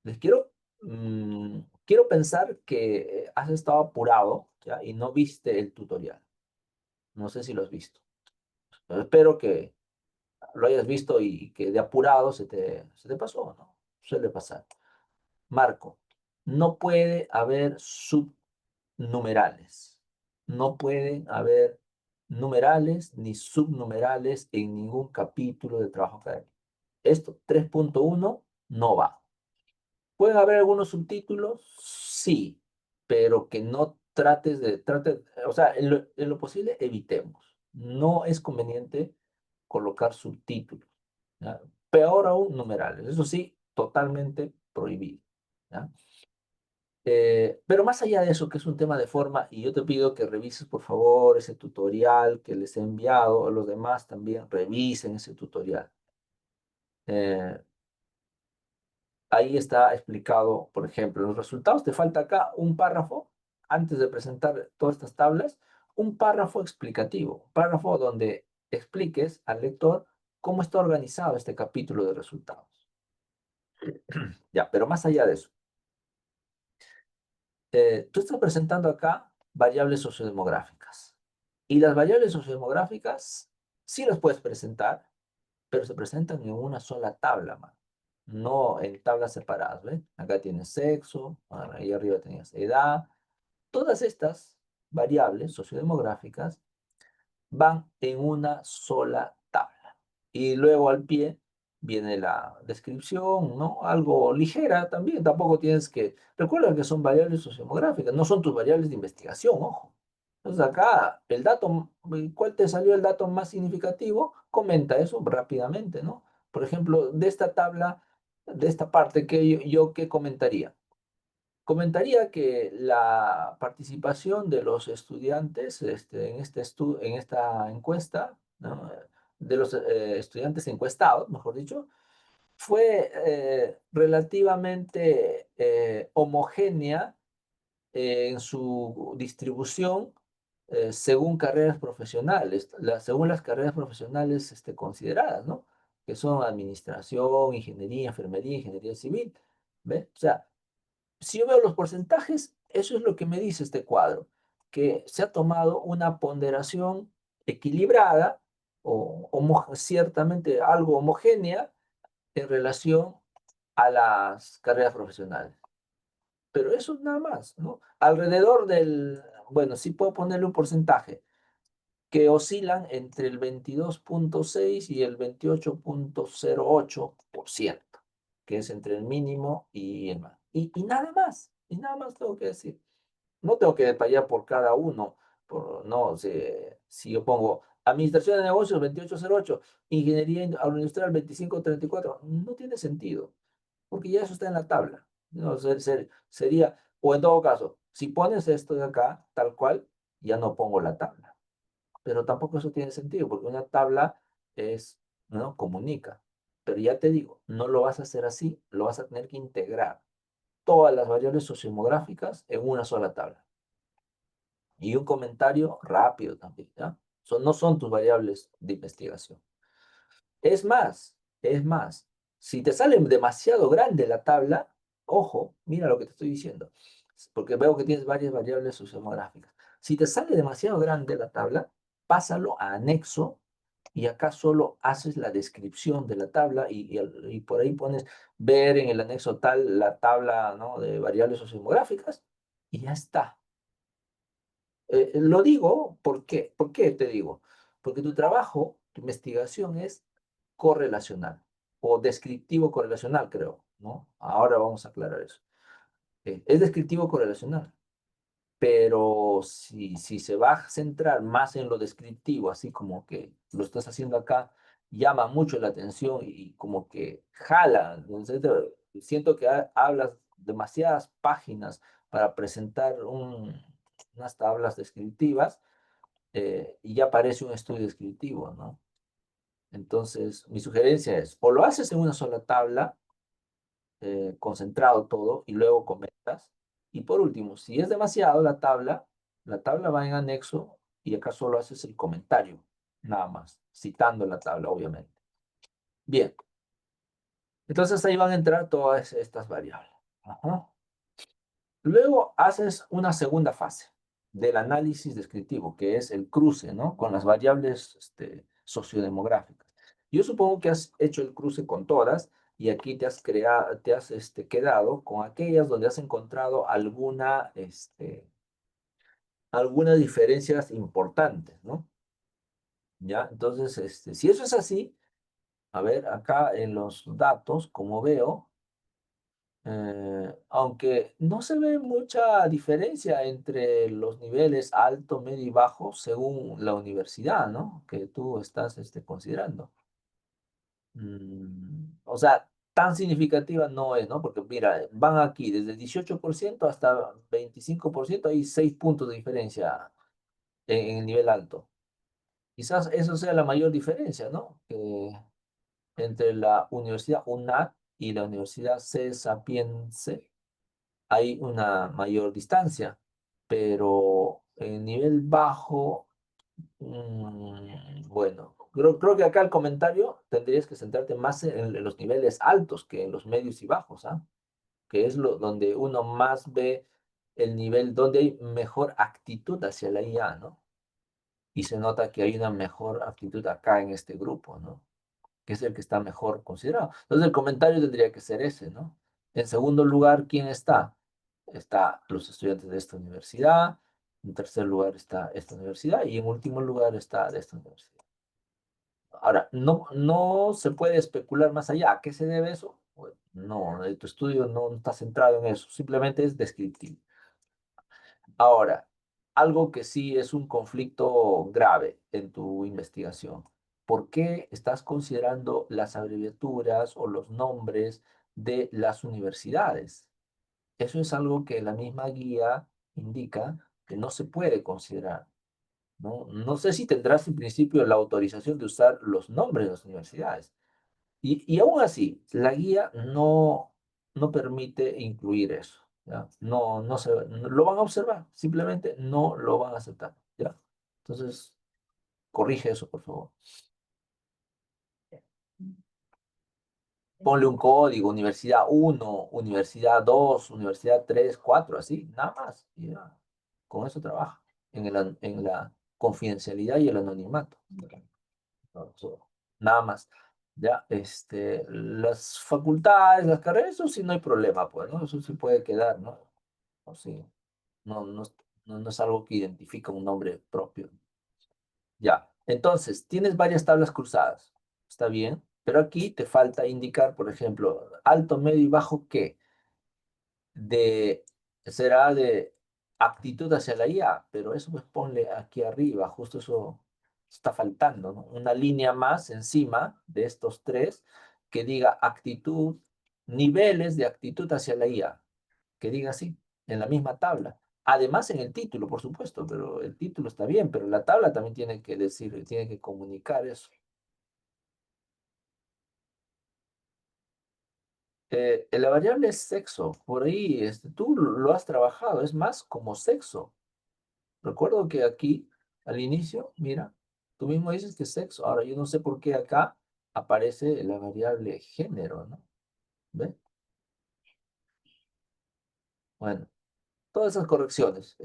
les quiero Quiero pensar que has estado apurado, ¿ya? Y no viste el tutorial. No sé si lo has visto. Pero espero que lo hayas visto y que de apurado se te pasó, ¿no? Suele pasar. Marco, no puede haber subnumerales. No pueden haber numerales ni subnumerales en ningún capítulo de trabajo académico. Esto, 3.1 no va. ¿Pueden haber algunos subtítulos? Sí, pero que no o sea, en lo posible evitemos. No es conveniente colocar subtítulos, ¿ya? Peor aún, numerales. Eso sí, totalmente prohibido, ¿ya? Pero más allá de eso, que es un tema de forma, y yo te pido que revises por favor ese tutorial que les he enviado, a los demás también revisen ese tutorial. Eh, Ahí está explicado, por ejemplo, los resultados. Te falta acá un párrafo, antes de presentar todas estas tablas, un párrafo explicativo, un párrafo donde expliques al lector cómo está organizado este capítulo de resultados. Ya, pero más allá de eso, tú estás presentando acá variables sociodemográficas. Y las variables sociodemográficas sí las puedes presentar, pero se presentan en una sola tabla, man. No en tablas separadas, ¿ves? Acá tienes sexo, ahí arriba tenías edad. Todas estas variables sociodemográficas van en una sola tabla. Y luego al pie viene la descripción, ¿no? Algo ligera también, tampoco tienes que... Recuerda que son variables sociodemográficas, no son tus variables de investigación, ojo. Entonces acá, ¿cuál te salió el dato más significativo? Comenta eso rápidamente, ¿no? Por ejemplo, de esta tabla, de esta parte, ¿qué comentaría? Comentaría que la participación de los estudiantes en esta encuesta, ¿no? De los estudiantes encuestados, mejor dicho, fue relativamente homogénea en su distribución según carreras profesionales, según las carreras profesionales consideradas, ¿no? Que son administración, ingeniería, enfermería, ingeniería civil. ¿Ve? O sea, si yo veo los porcentajes, eso es lo que me dice este cuadro, que se ha tomado una ponderación equilibrada o ciertamente algo homogénea en relación a las carreras profesionales. Pero eso es nada más, ¿no? Bueno, sí puedo ponerle un porcentaje, que oscilan entre el 22.6 y el 28.08%, que es entre el mínimo y el más. Y nada más tengo que decir. No tengo que detallar por cada uno. No, si yo pongo administración de negocios 2808, ingeniería agroindustrial 2534, no tiene sentido, porque ya eso está en la tabla. No, sería, o en todo caso, si pones esto de acá, tal cual, ya no pongo la tabla. Pero tampoco eso tiene sentido, porque una tabla ¿no? Comunica. Pero ya te digo, no lo vas a hacer así, lo vas a tener que integrar todas las variables sociodemográficas en una sola tabla. Y un comentario rápido también, ¿ya? No son tus variables de investigación. Es más, si te sale demasiado grande la tabla, ojo, mira lo que te estoy diciendo, porque veo que tienes varias variables sociodemográficas. Si te sale demasiado grande la tabla, pásalo a anexo y acá solo haces la descripción de la tabla y por ahí pones ver en el anexo tal la tabla, ¿no? De variables sociodemográficas y ya está. Lo digo, ¿por qué? ¿Por qué te digo? Porque tu trabajo, tu investigación es correlacional o descriptivo correlacional, creo, ¿no? Ahora vamos a aclarar eso. Es descriptivo correlacional, pero si se va a centrar más en lo descriptivo, así como que lo estás haciendo acá, llama mucho la atención y como que jala. Entonces, siento que hablas demasiadas páginas para presentar unas tablas descriptivas y ya parece un estudio descriptivo, ¿no? Entonces, mi sugerencia es, o lo haces en una sola tabla, concentrado todo, y luego comentas. Y por último, si es demasiado la tabla va en anexo y acá solo haces el comentario, nada más, citando la tabla, obviamente. Bien, entonces ahí van a entrar todas estas variables. Ajá. Luego haces una segunda fase del análisis descriptivo, que es el cruce, ¿no? Con las variables sociodemográficas. Yo supongo que has hecho el cruce con todas y aquí te has creado, te has quedado con aquellas donde has encontrado algunas diferencias importantes, ¿no? ¿Ya? Entonces, si eso es así, a ver, acá en los datos, como veo, aunque no se ve mucha diferencia entre los niveles alto, medio y bajo según la universidad, ¿no? Que tú estás considerando. O sea, tan significativa no es, ¿no? Porque mira, van aquí desde 18% hasta 25%, hay 6 puntos de diferencia en el nivel alto. Quizás eso sea la mayor diferencia, ¿no? Entre la Universidad UNAD y la Universidad C. Sapiense hay una mayor distancia, pero en nivel bajo, bueno, creo que acá el comentario tendrías que centrarte más en los niveles altos que en los medios y bajos, ¿ah? Que es donde uno más ve el nivel, donde hay mejor actitud hacia la IA, ¿no? Y se nota que hay una mejor actitud acá en este grupo, ¿no? Que es el que está mejor considerado. Entonces el comentario tendría que ser ese, ¿no? En segundo lugar, ¿quién está? Está los estudiantes de esta universidad, en tercer lugar está esta universidad y en último lugar está de esta universidad. Ahora, no se puede especular más allá. ¿A qué se debe eso? Bueno, no, tu estudio no está centrado en eso, simplemente es descriptivo. Ahora, algo que sí es un conflicto grave en tu investigación. ¿Por qué estás considerando las abreviaturas o los nombres de las universidades? Eso es algo que la misma guía indica que no se puede considerar, ¿no? No sé si tendrás en principio la autorización de usar los nombres de las universidades. Y aún así, la guía no permite incluir eso, ¿ya? No lo van a observar, simplemente no lo van a aceptar, ¿ya? Entonces, corrige eso, por favor. Ponle un código, universidad uno, universidad 2, universidad 3, 4, así, nada más. Y ya, con eso trabaja, en la confidencialidad y el anonimato. No, nada más. Ya, las facultades, las carreras, eso sí no hay problema, pues, ¿no? Eso sí puede quedar, ¿no? O sí, no, no, no es algo que identifica un nombre propio. Ya, entonces, tienes varias tablas cruzadas, está bien, pero aquí te falta indicar, por ejemplo, alto, medio y bajo, ¿qué? De, será de aptitud hacia la IA, pero eso pues ponle aquí arriba, justo eso está faltando, ¿no? Una línea más encima de estos tres que diga actitud, niveles de actitud hacia la IA, que diga así, en la misma tabla. Además en el título, por supuesto, pero el título está bien, pero la tabla también tiene que decir, tiene que comunicar eso. La variable es sexo, por ahí tú lo has trabajado, es más como sexo. Recuerdo que aquí, al inicio, mira, tú mismo dices que es sexo. Ahora, yo no sé por qué acá aparece la variable género, ¿no? ¿Ve? Bueno, todas esas correcciones,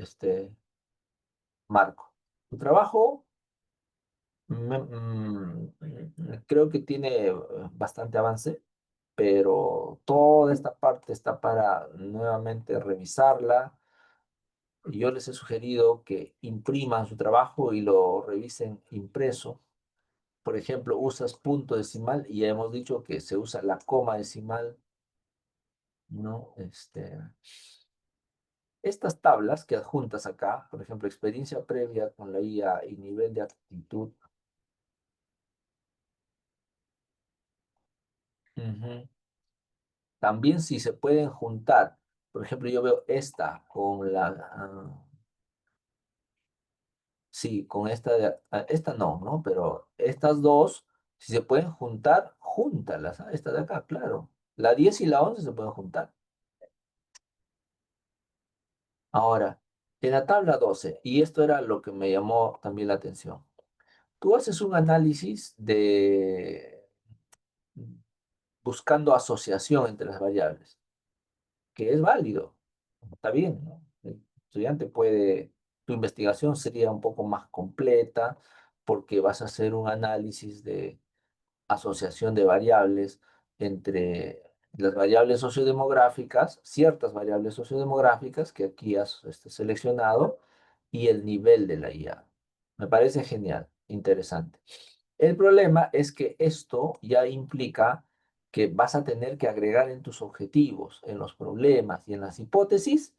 Marco. Tu trabajo creo que tiene bastante avance, pero toda esta parte está para nuevamente revisarla. Yo les he sugerido que impriman su trabajo y lo revisen impreso. Por ejemplo, usas punto decimal y ya hemos dicho que se usa la coma decimal, ¿no? Estas tablas que adjuntas acá, por ejemplo, experiencia previa con la IA y nivel de aptitud, ujú, también si se pueden juntar. Por ejemplo, yo veo esta con sí, con esta, esta no, ¿no? Pero estas dos, si se pueden juntar, júntalas, ¿ah? Esta de acá, claro. La 10 y la 11 se pueden juntar. Ahora, en la tabla 12 y esto era lo que me llamó también la atención, tú haces un análisis de buscando asociación entre las variables, que es válido. Está bien, ¿no? El estudiante puede, tu investigación sería un poco más completa porque vas a hacer un análisis de asociación de variables entre las variables sociodemográficas, ciertas variables sociodemográficas que aquí has seleccionado y el nivel de la IA. Me parece genial, interesante. El problema es que esto ya implica que vas a tener que agregar en tus objetivos, en los problemas y en las hipótesis,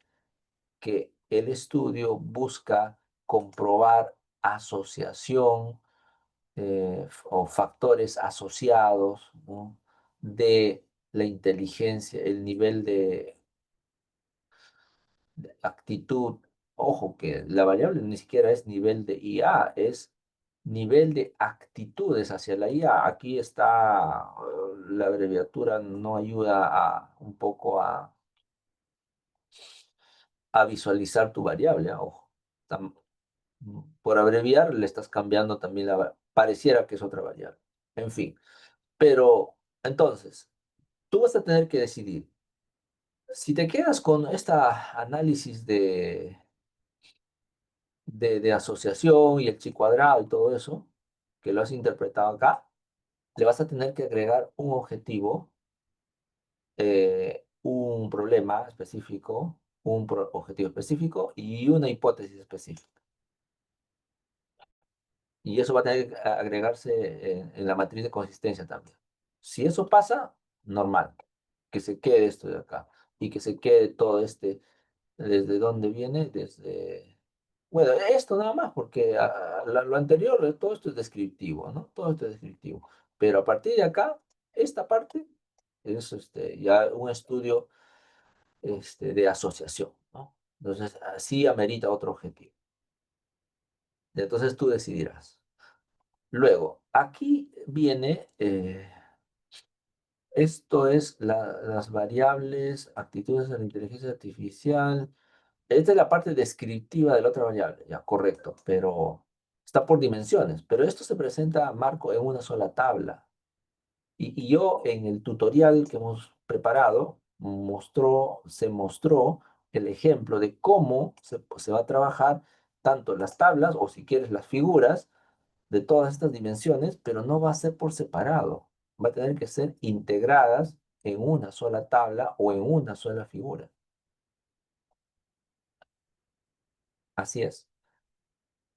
que el estudio busca comprobar asociación o factores asociados, ¿no? De la inteligencia, el nivel de actitud. Ojo, que la variable ni siquiera es nivel de IA, es nivel de actitudes hacia la IA. Aquí está, la abreviatura no ayuda un poco a visualizar tu variable, ojo. Tam- por abreviar, le estás cambiando también pareciera que es otra variable. En fin, pero entonces, tú vas a tener que decidir. Si te quedas con esta análisis de asociación y el chi cuadrado y todo eso, que lo has interpretado acá, le vas a tener que agregar un objetivo, un problema específico, un objetivo específico y una hipótesis específica. Y eso va a tener que agregarse en la matriz de consistencia también. Si eso pasa, normal, que se quede esto de acá y que se quede todo este, ¿desde dónde viene? Desde, bueno, esto nada más, porque lo anterior, todo esto es descriptivo, ¿no? Todo esto es descriptivo. Pero a partir de acá, esta parte es ya un estudio de asociación, ¿no? Entonces, así amerita otro objetivo. Entonces tú decidirás. Luego, aquí viene, esto es las variables, actitudes de la inteligencia artificial. Esta es la parte descriptiva de la otra variable, ya, correcto, pero está por dimensiones. Pero esto se presenta, Marco, en una sola tabla. Y yo en el tutorial que hemos preparado, se mostró el ejemplo de cómo se va a trabajar tanto las tablas, o si quieres las figuras, de todas estas dimensiones, pero no va a ser por separado. Va a tener que ser integradas en una sola tabla o en una sola figura. Así es.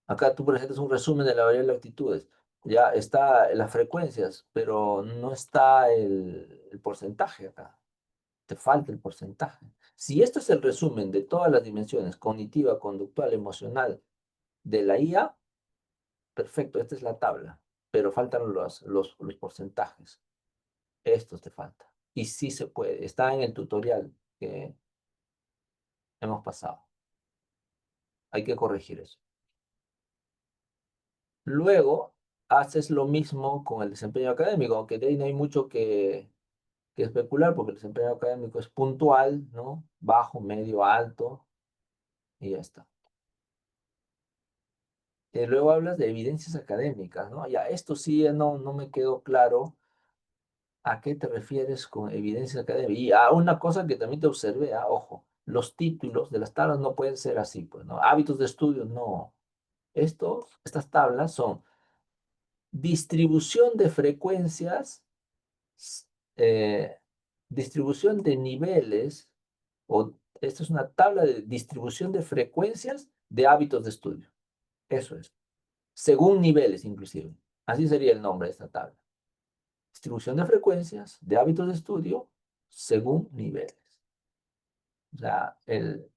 Acá tú presentas un resumen de la variable de actitudes. Ya está las frecuencias, pero no está el porcentaje acá. Te falta el porcentaje. Si esto es el resumen de todas las dimensiones, cognitiva, conductual, emocional, de la IA, perfecto, esta es la tabla, pero faltan los porcentajes. Estos te falta. Y sí se puede. Está en el tutorial que hemos pasado. Hay que corregir eso. Luego, haces lo mismo con el desempeño académico, aunque de ahí no hay mucho que especular, porque el desempeño académico es puntual, ¿no? Bajo, medio, alto, y ya está. Luego hablas de evidencias académicas, ¿no? Ya, esto sí no me quedó claro a qué te refieres con evidencias académicas. Y una cosa que también te observé, ojo, los títulos de las tablas no pueden ser así, pues, ¿no? Hábitos de estudio, no. Estas tablas son distribución de frecuencias, s- eh, distribución de niveles, o esto es una tabla de distribución de frecuencias de hábitos de estudio. Eso es. Según niveles, inclusive. Así sería el nombre de esta tabla. Distribución de frecuencias de hábitos de estudio según niveles. O sea, el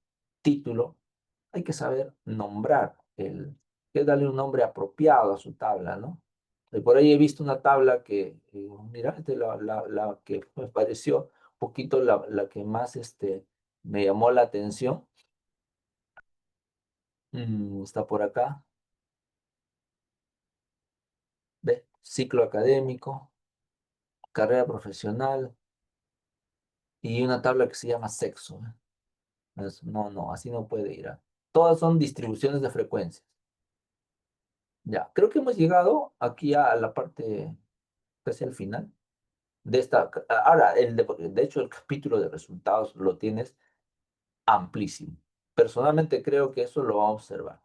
título, hay que saber nombrar, que darle un nombre apropiado a su tabla, ¿no? Y por ahí he visto una tabla que, mira, esta es la que me pareció un poquito la que más me llamó la atención. Está por acá, ¿ve? Ciclo académico, carrera profesional y una tabla que se llama sexo. No, así no puede ir. Todas son distribuciones de frecuencias. Ya, creo que hemos llegado aquí a la parte casi al final de esta. Ahora, de hecho, el capítulo de resultados lo tienes amplísimo. Personalmente creo que eso lo va a observar.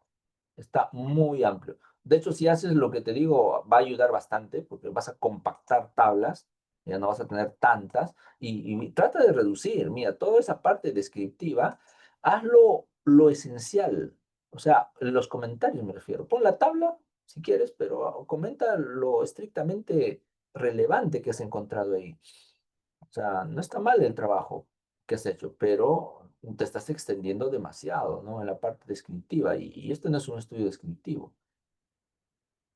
Está muy amplio. De hecho, si haces lo que te digo, va a ayudar bastante porque vas a compactar tablas, ya no vas a tener tantas, y trata de reducir, mira, toda esa parte descriptiva, hazlo lo esencial, o sea, los comentarios me refiero. Pon la tabla si quieres, pero comenta lo estrictamente relevante que has encontrado ahí. O sea, no está mal el trabajo que has hecho, pero te estás extendiendo demasiado, ¿no? En la parte descriptiva, y este no es un estudio descriptivo,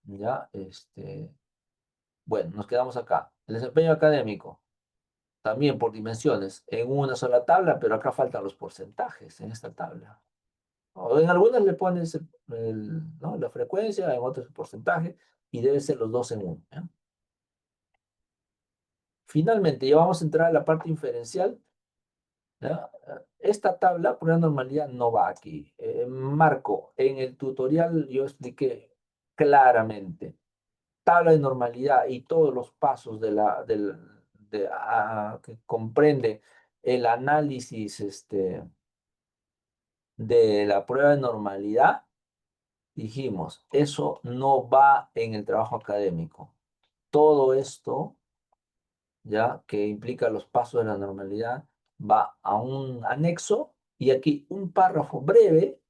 ¿ya? Bueno, nos quedamos acá. El desempeño académico, también por dimensiones, en una sola tabla, pero acá faltan los porcentajes en esta tabla. O en algunas le pones ¿no? La frecuencia, en otras el porcentaje, y debe ser los dos en uno, ¿ya? Finalmente, ya vamos a entrar a la parte inferencial. ¿Ya? Esta tabla, por la normalidad, no va aquí. Marco, en el tutorial yo expliqué claramente tabla de normalidad y todos los pasos que comprende el análisis de la prueba de normalidad. Dijimos, eso no va en el trabajo académico. Todo esto, ya que implica los pasos de la normalidad, va a un anexo y aquí un párrafo breve,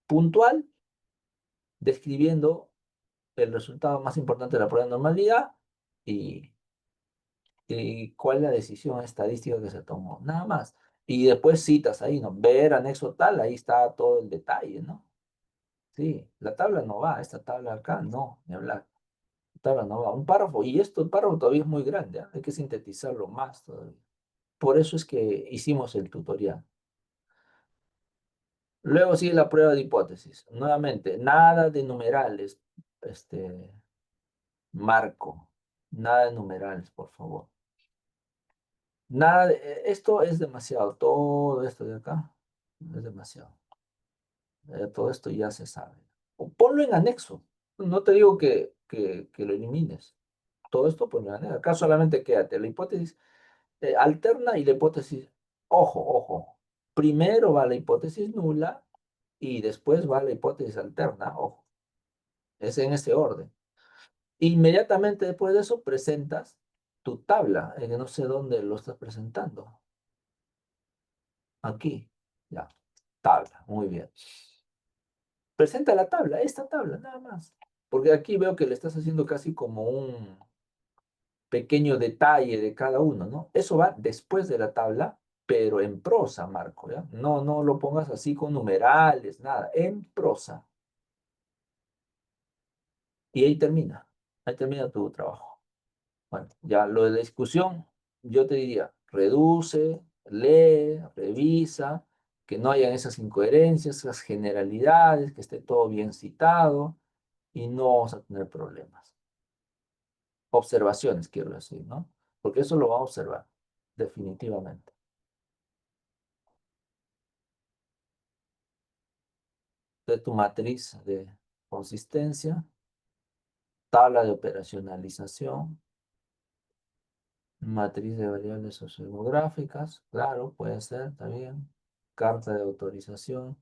puntual, describiendo el resultado más importante de la prueba de normalidad y, y cuál es la decisión estadística que se tomó, nada más. Y después citas ahí, ¿no? Ver anexo tal, ahí está todo el detalle, ¿no? Sí, la tabla no va, esta tabla acá no, ni hablar. La tabla no va, un párrafo, y esto, el párrafo todavía es muy grande, ¿ah? Hay que sintetizarlo más todavía. Por eso es que hicimos el tutorial. Luego sigue la prueba de hipótesis. Nuevamente, nada de numerales, este, Marco. Nada de numerales, por favor. Nada esto es demasiado. Todo esto de acá es demasiado. Todo esto ya se sabe. O ponlo en anexo. No te digo que lo elimines. Todo esto ponlo en anexo. Acá solamente quédate la hipótesis alterna y la hipótesis. Ojo, ojo. Primero va la hipótesis nula y después va la hipótesis alterna. Ojo. Es en ese orden. Inmediatamente después de eso presentas tu tabla, que no sé dónde lo estás presentando. Aquí, ya, tabla, muy bien. Presenta la tabla, esta tabla, nada más. Porque aquí veo que le estás haciendo casi como un pequeño detalle de cada uno, ¿no? Eso va después de la tabla, pero en prosa, Marco, ¿ya? No, no lo pongas así con numerales, nada, en prosa. Y ahí termina tu trabajo. Bueno, ya lo de la discusión, yo te diría, reduce, lee, revisa, que no hayan esas incoherencias, esas generalidades, que esté todo bien citado y no vamos a tener problemas. Observaciones, quiero decir, ¿no? Porque eso lo va a observar, definitivamente. De tu matriz de consistencia, tabla de operacionalización, matriz de variables sociodemográficas, claro, puede ser también, carta de autorización.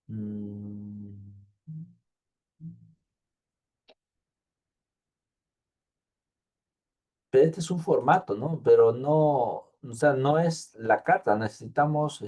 Mm, Pero este es un formato, ¿no? Pero no, o sea, no es la carta, necesitamos,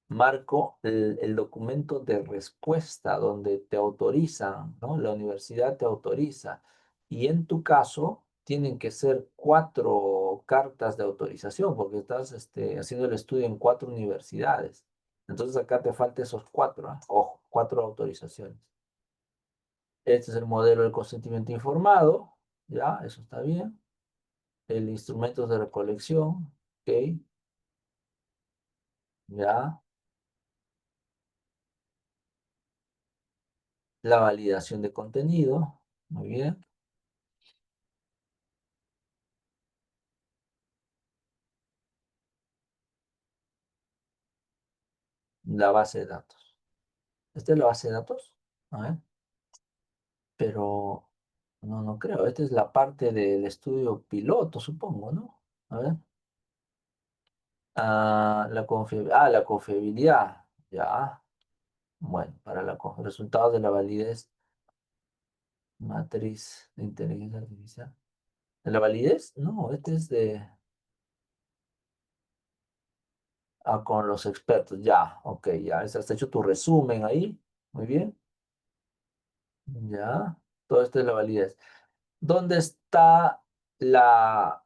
Marco, el documento de respuesta donde te autorizan, ¿no? La universidad te autoriza. Y en tu caso, tienen que ser 4 cartas de autorización, porque estás, haciendo el estudio en 4 universidades. Entonces acá te faltan esos 4, ¿ah? Ojo, 4 autorizaciones. Este es el modelo de consentimiento informado, ya, eso está bien. El instrumento de recolección, ok, ya. La validación de contenido, muy bien. La base de datos. ¿Esta es la base de datos? A ver, pero no, no creo. Esta es la parte del estudio piloto, supongo, ¿no? A ver. La confiabilidad. Ya. Bueno, para resultados de la validez, matriz de inteligencia artificial. ¿De la validez? No, este es de... con los expertos. Ya, ok, ya. Has hecho tu resumen ahí. Muy bien. Ya. Todo esto es la validez. ¿Dónde está la,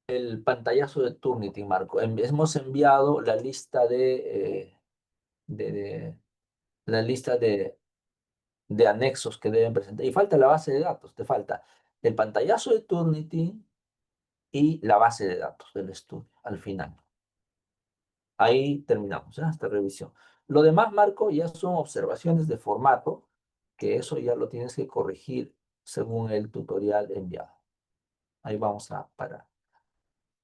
el pantallazo de Turnitin, Marco? Hemos enviado la lista de- la lista de anexos que deben presentar. Y falta la base de datos. Te falta el pantallazo de Turnitin y la base de datos del estudio al final. Ahí terminamos, ¿ya? Esta revisión. Lo demás, Marco, ya son observaciones de formato, que eso ya lo tienes que corregir según el tutorial enviado. Ahí vamos a parar.